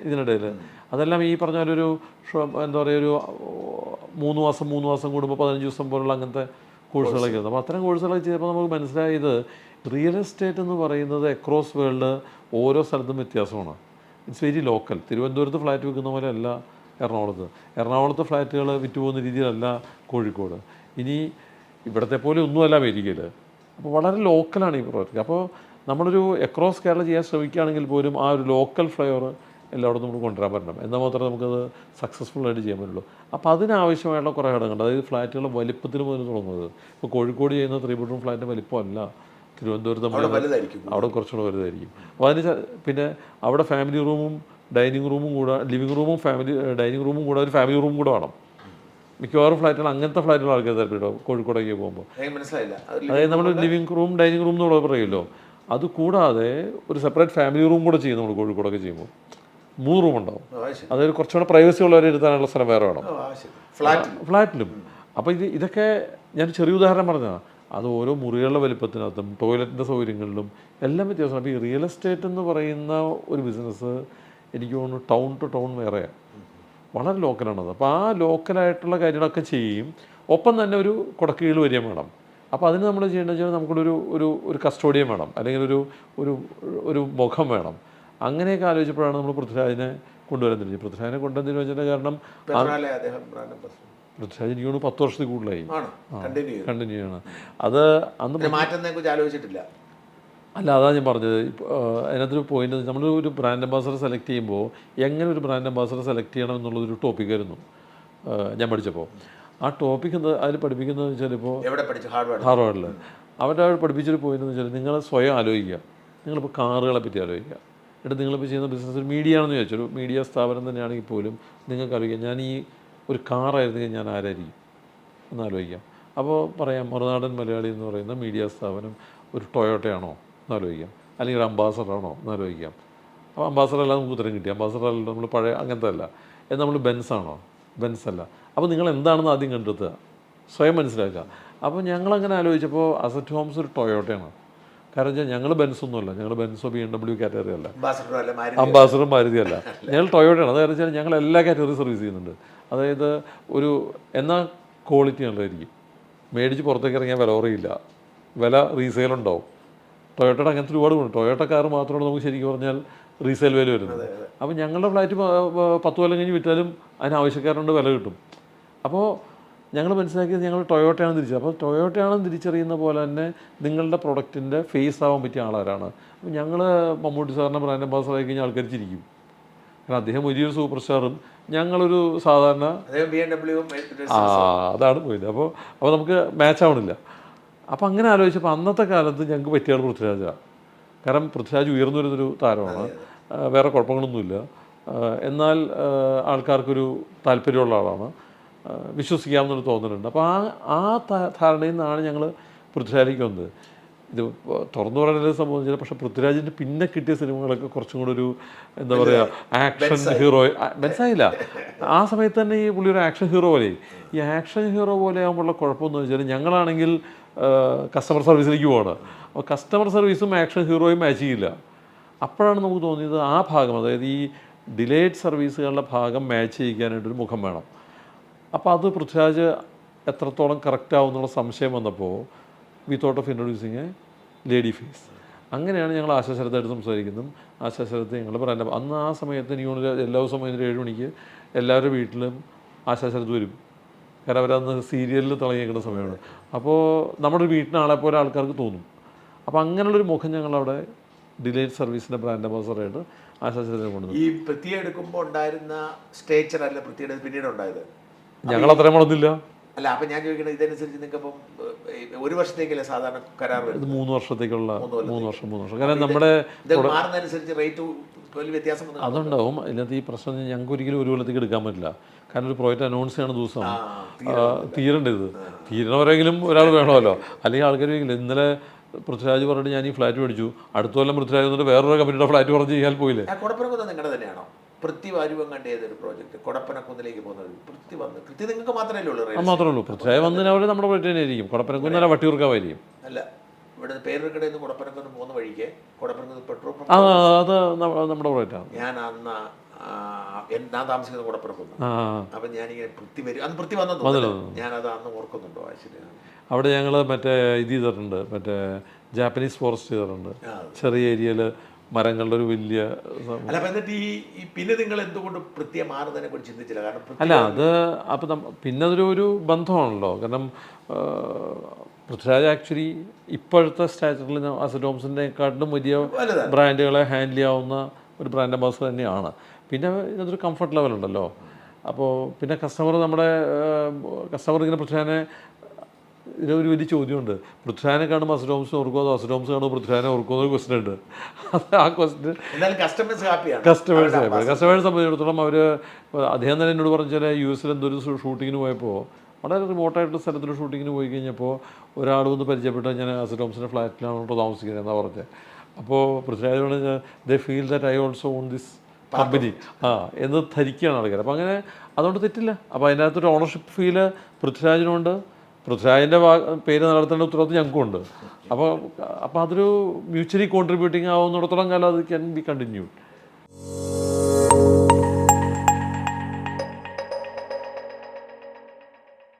ഇതിനിടയിൽ. അതെല്ലാം ഈ പറഞ്ഞ പോലെ എന്താ പറയുക, ഒരു 3 മാസം കൂടുമ്പോൾ 15 ദിവസം പോലുള്ള അങ്ങനത്തെ കോഴ്സുകളൊക്കെ ആയിരുന്നു. അപ്പോൾ അത്തരം കോഴ്സുകളൊക്കെ ചെയ്തപ്പോൾ നമുക്ക് മനസ്സിലായത് റിയൽ എസ്റ്റേറ്റ് എന്ന് പറയുന്നത് അക്രോസ് വേൾഡ് ഓരോ സ്ഥലത്തും വ്യത്യാസമാണ്. It's very local. തിരുവനന്തപുരത്ത് ഫ്ലാറ്റ് വിൽക്കുന്ന പോലെ അല്ല എറണാകുളത്ത് ഫ്ലാറ്റുകൾ വിറ്റുപോകുന്ന രീതിയിലല്ല കോഴിക്കോട്. ഇനി ഇവിടത്തെ പോലെ ഒന്നുമല്ല അമേരിക്കയിൽ. അപ്പോൾ വളരെ ലോക്കലാണ് ഈ പ്രോജക്റ്റ്. അപ്പോൾ നമ്മളൊരു അക്രോസ് കേരള ചെയ്യാൻ ശ്രമിക്കുകയാണെങ്കിൽ പോലും ആ ഒരു ലോക്കൽ ഫ്ലേവർ എല്ലായിടത്തും നമുക്ക് കൊണ്ടുവരാൻ പറ്റണം. എന്നാൽ മാത്രമേ നമുക്കത് സക്സസ്ഫുള്ളായിട്ട് ചെയ്യാൻ പറ്റുള്ളൂ. അപ്പോൾ അതിനാവശ്യമായിട്ടുള്ള കുറേ ഘടകങ്ങളുണ്ട്. അതായത് ഫ്ലാറ്റുകളുടെ വലിപ്പത്തിന് മുതൽ തുടങ്ങുന്നത്. ഇപ്പോൾ കോഴിക്കോട് ചെയ്യുന്ന 3 ബെഡ്റൂം ഫ്ലാറ്റിൻ്റെ വലിപ്പമല്ല തിരുവനന്തപുരത്ത് അവിടെ കുറച്ചുകൂടെ വലുതായിരിക്കും. അപ്പോൾ അതിന് പിന്നെ അവിടെ ഫാമിലി റൂമും ഡൈനിങ് റൂമും കൂടെ, ലിവിങ് റൂമും ഡൈനിങ് റൂമും കൂടെ ഒരു ഫാമിലി റൂം കൂടെ വേണം. മിക്കവാറും ഫ്ലാറ്റുകൾ അങ്ങനത്തെ ഫ്ലാറ്റുകൾ ആൾക്കാർ താല്പര്യം കോഴിക്കോടേക്ക് പോകുമ്പോൾ. അതായത് നമ്മൾ ലിവിങ് റൂം ഡൈനിങ് റൂം എന്നുള്ള പറയുമല്ലോ, അത് കൂടാതെ ഒരു സെപ്പറേറ്റ് ഫാമിലി റൂം കൂടെ ചെയ്യും നമ്മൾ കോഴിക്കോടൊക്കെ ചെയ്യുമ്പോൾ. 3 റൂം ഉണ്ടാവും. അതായത് കുറച്ചുകൂടെ പ്രൈവസി ഉള്ളവരെ ഇരുത്താനുള്ള സ്ഥലം വേറെ വേണം ഫ്ലാറ്റിലും. അപ്പോൾ ഇതൊക്കെ ഞാൻ ചെറിയ ഉദാഹരണം പറഞ്ഞതാണ്. അത് ഓരോ മുറികളുടെ വലിപ്പത്തിനകത്തും ടോയ്ലറ്റിൻ്റെ സൗകര്യങ്ങളിലും എല്ലാം വ്യത്യാസമാണ്. അപ്പോൾ ഈ റിയൽ എസ്റ്റേറ്റ് എന്ന് പറയുന്ന ഒരു ബിസിനസ് എനിക്ക് തോന്നുന്നു ടൗൺ ടു ടൗൺ വേറെയാണ്, വളരെ ലോക്കലാണത്. അപ്പോൾ ആ ലോക്കലായിട്ടുള്ള കാര്യങ്ങളൊക്കെ ചെയ്യും. ഒപ്പം തന്നെ ഒരു കുടക്കീഴിൽ വരികയും വേണം. അപ്പോൾ അതിന് നമ്മൾ ചെയ്യേണ്ടത് വെച്ചാൽ നമുക്കൊരു ഒരു കസ്റ്റോഡിയൻ വേണം, അല്ലെങ്കിൽ ഒരു മുഖം വേണം. അങ്ങനെയൊക്കെ ആലോചിച്ചപ്പോഴാണ് നമ്മൾ പൃഥ്വിരാജിനെ കൊണ്ടുവരാൻ തിരിഞ്ഞത്. പൃഥ്വിരാജിനെ കൊണ്ടുവരാൻ തിരിഞ്ഞതിൻ്റെ കാരണം പൃഥ്വിരാജ് എനിക്ക് 10 വർഷത്തിൽ കൂടുതലായി കണ്ടിന്യൂ ചെയ്യണം. അത് അന്ന് ആലോചിച്ചിട്ടില്ല. അല്ല, അതാണ് ഞാൻ പറഞ്ഞത്. അതിനകത്തൊരു പോയിന്റ്, നമ്മളൊരു ബ്രാൻഡ് അംബാസഡർ സെലക്ട് ചെയ്യുമ്പോൾ എങ്ങനെ ഒരു ബ്രാൻഡ് അംബാസഡർ സെലക്ട് ചെയ്യണം എന്നുള്ളതൊരു ടോപ്പിക്കായിരുന്നു ഞാൻ പഠിച്ചപ്പോൾ. ആ ടോപ്പിക് അതിൽ പഠിപ്പിക്കുന്നതെന്ന് വെച്ചാൽ ഇപ്പോൾ ഹാർവാർഡിൽ അവരുടെ പഠിപ്പിച്ചൊരു പോയിന്റ് എന്ന് വെച്ചാൽ നിങ്ങൾ സ്വയം ആലോചിക്കുക. നിങ്ങളിപ്പോൾ കാറുകളെ പറ്റി ആലോചിക്കുക. എന്നിട്ട് നിങ്ങളിപ്പോൾ ചെയ്യുന്ന ബിസിനസ് ഒരു മീഡിയ ആണെന്ന് ചോദിച്ചൊരു മീഡിയ സ്ഥാപനം തന്നെയാണെങ്കിൽ പോലും നിങ്ങൾക്ക് ആലോചിക്കാം, ഞാൻ ഈ ഒരു കാറായിരുന്നെങ്കിൽ ഞാൻ ആരായിരിക്കും എന്ന് ആലോചിക്കാം. അപ്പോൾ പറയാം, മറുനാടൻ മലയാളി എന്ന് പറയുന്ന മീഡിയ സ്ഥാപനം ഒരു ടൊയോട്ടയാണോ എന്നാലോചിക്കാം, അല്ലെങ്കിൽ ഒരു അംബാസഡറാണോ എന്നാലോചിക്കാം. അപ്പോൾ അംബാസഡർ അല്ല നമുക്ക് ഉത്തരം കിട്ടി. അംബാസഡർ അല്ല, നമ്മൾ പഴയ അങ്ങനത്തെ അല്ല. നമ്മൾ ബെൻസാണോ? ബെൻസ് അല്ല. അപ്പോൾ നിങ്ങൾ എന്താണെന്ന് ആദ്യം കണ്ടെത്തുക, സ്വയം മനസ്സിലാക്കുക. അപ്പോൾ ഞങ്ങളങ്ങനെ ആലോചിച്ചപ്പോൾ അസറ്റ് ഹോംസ് ഒരു ടൊയോട്ടയാണ്. കാരണം വെച്ചാൽ ഞങ്ങൾ ബെൻസൊന്നുമല്ല, ഞങ്ങൾ ബെൻസോ BMW കാറ്റഗറി അല്ല, അംബാസഡറും മാരുതി അല്ല, ഞങ്ങൾ ടൊയോട്ടയാണ്. അത് കാരണം വെച്ചാൽ ഞങ്ങൾ എല്ലാ കാറ്റഗറി സർവീസ് ചെയ്യുന്നുണ്ട്. അതായത് എന്നാൽ ക്വാളിറ്റി നല്ലതായിരിക്കും. മേടിച്ച് പുറത്തേക്ക് ഇറങ്ങിയാൽ വില കുറയില്ല, വില റീസെയിലുണ്ടാവും. ടൊയോട്ടയുടെ അങ്ങനത്തെ ഒരുപാട് ഗുണം. ടൊയോട്ട കാർ മാത്രമാണ് നമുക്ക് ശരിക്കും പറഞ്ഞാൽ റീസെയിൽ വില വരുന്നത്. അപ്പോൾ ഞങ്ങളുടെ ഫ്ലാറ്റ് 10 കൊല്ലം കഴിഞ്ഞ് വിറ്റാലും അതിന് ആവശ്യക്കാരുണ്ട്, വില കിട്ടും. അപ്പോൾ ഞങ്ങൾ മനസ്സിലാക്കിയത് ഞങ്ങൾ ടൊയോട്ടയാണ് തിരിച്ചത്. അപ്പോൾ ടൊയോട്ടയാണെന്ന് തിരിച്ചറിയുന്ന പോലെ തന്നെ നിങ്ങളുടെ പ്രൊഡക്റ്റിൻ്റെ ഫേസ് ആവാൻ പറ്റിയ ആളാരാണ്. അപ്പോൾ ഞങ്ങൾ മമ്മൂട്ടി സാറിനെ ബ്രാൻഡ് അംബാസഡർ ആയി കഴിഞ്ഞാൽ ആൾക്കാർ ചിരിക്കും. കാരണം അദ്ദേഹം വലിയൊരു സൂപ്പർ സ്റ്റാറും ഞങ്ങളൊരു സാധാരണ അതാണ് പോയത്. അപ്പോൾ നമുക്ക് മാച്ച് ആവണില്ല. അപ്പോൾ അങ്ങനെ ആലോചിച്ചപ്പോൾ അന്നത്തെ കാലത്ത് ഞങ്ങൾക്ക് പറ്റിയ ആൾ പൃഥ്വിരാജാണ്. കാരണം പൃഥ്വിരാജ് ഉയർന്നു വരുന്നൊരു താരമാണ്, വേറെ കുഴപ്പങ്ങളൊന്നുമില്ല. എന്നാൽ ആൾക്കാർക്കൊരു താല്പര്യമുള്ള ആളാണ്, വിശ്വസിക്കാമെന്നൊരു തോന്നലുണ്ട്. അപ്പോൾ ആ ധാരണയിൽ നിന്നാണ് ഞങ്ങൾ പൃഥ്വിരാജിലേക്ക് വന്നത്. ഇത് തുറന്നു പറയുന്നത് സംഭവിച്ചില്ല. പക്ഷേ പൃഥ്വിരാജിൻ്റെ പിന്നെ കിട്ടിയ സിനിമകളൊക്കെ കുറച്ചും കൂടെ ഒരു എന്താ പറയുക ആക്ഷൻ ഹീറോ മനസ്സിലായില്ല. ആ സമയത്ത് തന്നെ ഈ പുള്ളി ഒരു ആക്ഷൻ ഹീറോ പോലെ, ഈ ആക്ഷൻ ഹീറോ പോലെ ആകുമ്പോഴുള്ള കുഴപ്പമെന്ന് വെച്ചാൽ ഞങ്ങളാണെങ്കിൽ കസ്റ്റമർ സർവീസിലേക്ക് പോകണം. അപ്പോൾ കസ്റ്റമർ സർവീസും ആക്ഷൻ ഹീറോയും മാച്ച് ചെയ്യില്ല. അപ്പോഴാണ് നമുക്ക് തോന്നിയത് ആ ഭാഗം, അതായത് ഈ ഡിലേഡ് സർവീസുകളുടെ ഭാഗം മാച്ച് ചെയ്യിക്കാനായിട്ടൊരു മുഖം വേണം. അപ്പോൾ അത് പൃഥ്വിരാജ് എത്രത്തോളം കറക്റ്റ് ആവുമെന്നുള്ള സംശയം വന്നപ്പോൾ we thought of introducing a lady face. അങ്ങനെയാണ് ഞങ്ങൾ ആശാ ശരത്തായിട്ട് സംസാരിക്കുന്നതും. ആശാ ശരത്ത് ഞങ്ങൾ പറയാൻ അന്ന് ആ സമയത്ത് എനിക്ക് തോന്നുന്നു എല്ലാ ദിവസവും 7 മണിക്ക് എല്ലാവരുടെ വീട്ടിലും ആശാ ശരത്ത് വരും. കാരണം അവരന്ന് സീരിയലിൽ തിളങ്ങിയേക്കുന്ന സമയമാണ്. അപ്പോൾ നമ്മുടെ വീട്ടിലെ ആളെപ്പോലെ ആൾക്കാർക്ക് തോന്നും. അപ്പോൾ അങ്ങനെയുള്ളൊരു മുഖം ഞങ്ങളവിടെ ഡിലൈറ്റ് സർവീസിൻ്റെ ബ്രാൻഡ് അംബാസഡറായിട്ട് ആശാ ചന്ദ്രനെ കൊണ്ടുവന്നു. ഈ പൃഥ്വി എടുക്കുമ്പോൾ ഉണ്ടായിരുന്ന സ്റ്റേച്ചർ അല്ല പൃഥ്വിയുടെ പിന്നീട് ഉണ്ടായത്? ഞങ്ങൾ അത്രയും വളർന്നില്ല. അല്ല, അപ്പം ഞാൻ ചോദിക്കുന്നത് ഇതനുസരിച്ച് നിങ്ങൾക്ക് അപ്പം ഒരു വർഷത്തേക്കല്ലേ സാധാരണ കരാർ ഇത് 3 വർഷത്തേക്കുള്ള 3 വർഷം. കാരണം നമ്മുടെ മാറുന്നതനുസരിച്ച് റേറ്റ് വലിയ വ്യത്യാസം അതുണ്ടാവും. ഇതിനകത്ത് ഈ പ്രശ്നം ഞങ്ങൾക്ക് ഒരിക്കലും ഒരു കൊല്ലത്തേക്ക് എടുക്കാൻ പറ്റില്ല. കാരണം ഒരു പ്രോജക്റ്റ് അനൗൺസ് ചെയ്യണ ദിവസം തീരേണ്ടത് തീരണവരെങ്കിലും ഒരാൾ വേണമല്ലോ. അല്ലെങ്കിൽ ആൾക്കാർ ഇന്നലെ പൃഥ്വിരാജ് പറഞ്ഞിട്ട് ഞാൻ ഈ ഫ്ലാറ്റ് മേടിച്ചു, അടുത്ത കൊല്ലം പൃഥ്വിരാജ് വന്നിട്ട് വേറൊരു കമ്പനിയുടെ ഫ്ലാറ്റ് പറഞ്ഞ് ചെയ്യാൻ പോയില്ലേ. കൊടപ്പനക്കുന്ന് നിങ്ങളുടെ തന്നെയാണോ? പൃഥ്വി വാരുവങ്ങാണ്ട് ഏതൊരു പ്രോജക്റ്റ് കൊടപ്പനക്കുന്നിലേക്ക് പോകുന്നത് പൃഥ്വി വന്ന് പൃഥ്വി നിങ്ങൾക്ക് മാത്രമേ ഉള്ളൂ? അത് മാത്രമേ ഉള്ളൂ. പൃഥ്വിരാജ് വന്നതിന് അവർ നമ്മുടെ പ്രോജക്റ്റ് തന്നെ ആയിരിക്കും. കൊടപ്പനക്കുന്ന് വട്ടിയൂർക്കാവായിരിക്കും. അല്ല, ഇവിടെ പേരുകടയിൽ നിന്ന് കൊടപ്പനക്കുന്ന് പോകുന്ന വഴിക്ക് കൊടപ്പനക്കുന്ന് പെട്രോൾ പമ്പ് അത് നമ്മുടെ പ്രോജക്റ്റാണ്. ഞാൻ അന്ന് ഞാൻ താമസിക്കുന്ന കൊടപ്പനക്കുന്ന്. അപ്പം ഞാനിങ്ങനെ പൃഥ്വി വരും, അന്ന് പൃഥ്വി വന്നു, ഞാനത് അന്ന് ഓർക്കുന്നുണ്ടോ? ആക്ച്വലി അവിടെ ഞങ്ങൾ മറ്റേ ഇത് ചെയ്തിട്ടുണ്ട്, മറ്റേ ജാപ്പനീസ് ഫോറസ്റ്റ് ചെയ്തിട്ടുണ്ട്. ചെറിയ ഏരിയയിൽ മരങ്ങളുടെ ഒരു വലിയ അല്ല. അപ്പം എന്നിട്ട് ഈ പിന്നെ നിങ്ങൾ എന്തുകൊണ്ട് പൃഥ്വിയെ മാറുന്നതിനെ കുറിച്ച് ചിന്തിച്ചില്ല? കാരണം അല്ല, അത് അപ്പം പിന്നെ അതൊരു ബന്ധമാണല്ലോ. കാരണം പൃഥ്വിരാജ് ആക്ച്വലി ഇപ്പോഴത്തെ സ്റ്റാച്ചറിൽ അസറ്റ് ഹോംസിൻ്റെക്കാട്ടിലും വലിയ ബ്രാൻഡുകളെ ഹാൻഡിൽ ചെയ്യാവുന്ന ഒരു ബ്രാൻഡ് അംബാസഡർ തന്നെയാണ്. പിന്നെ ഇതൊരു കംഫർട്ട് ലെവലുണ്ടല്ലോ. അപ്പോൾ പിന്നെ നമ്മുടെ കസ്റ്റമർ ഇങ്ങനെ പൃഥ്വിരാജിനെ ഇതിനൊരു വലിയ ചോദ്യമുണ്ട്, പൃഥ്വിരാജിനെ കാണുമ്പോൾ അസറ്റ് ഹോംസ് ഓർക്കുമോ അതോ അസറ്റ് ഹോംസ് കാണുമ്പോൾ പൃഥ്വിരാജിനെ ഓർക്കുമോ എന്നൊരു ക്വസ്റ്റൻ ഉണ്ട്. ആ ക്വസ്റ്റൻ കസ്റ്റമേഴ്സ് സംബന്ധിച്ചിടത്തോളം അവർ അദ്ദേഹം തന്നെ എന്നോട് പറഞ്ഞാൽ US എന്തൊരു ഷൂട്ടിങ്ങിന് പോയപ്പോൾ വളരെ റിമോട്ടായിട്ടുള്ള സ്ഥലത്തൊരു ഷൂട്ടിങ്ങിന് പോയി കഴിഞ്ഞപ്പോൾ ഒരാൾ വന്ന് പരിചയപ്പെട്ടാൽ ഞാൻ അസറ്റ് ഹോംസിൻ്റെ ഫ്ലാറ്റിലാണ് ഇപ്പോൾ താമസിക്കുന്നത് എന്നാണ് പറഞ്ഞത്. അപ്പോൾ പൃഥ്വിരാജ് പറഞ്ഞാൽ they feel that I also on this company എന്ന് ധരിക്കുകയാണ് ആൾക്കാർ. അപ്പോൾ അങ്ങനെ അതുകൊണ്ട് തെറ്റില്ല. അപ്പോൾ അതിനകത്തൊരു ഓണർഷിപ്പ് ഫീല് പൃഥ്വിരാജിനുണ്ട്, പൃഥ്വിരാജിൻ്റെ പേര് നടത്തേണ്ട ഉത്തരവാദിത്വം ഞങ്ങൾക്കുണ്ട്. അപ്പോൾ അതൊരു മ്യൂച്വലി കോൺട്രിബ്യൂട്ടിങ് ആവുന്നിടത്തോളം കാലം അത് ക്യാൻ ബി കണ്ടിന്യൂഡ്.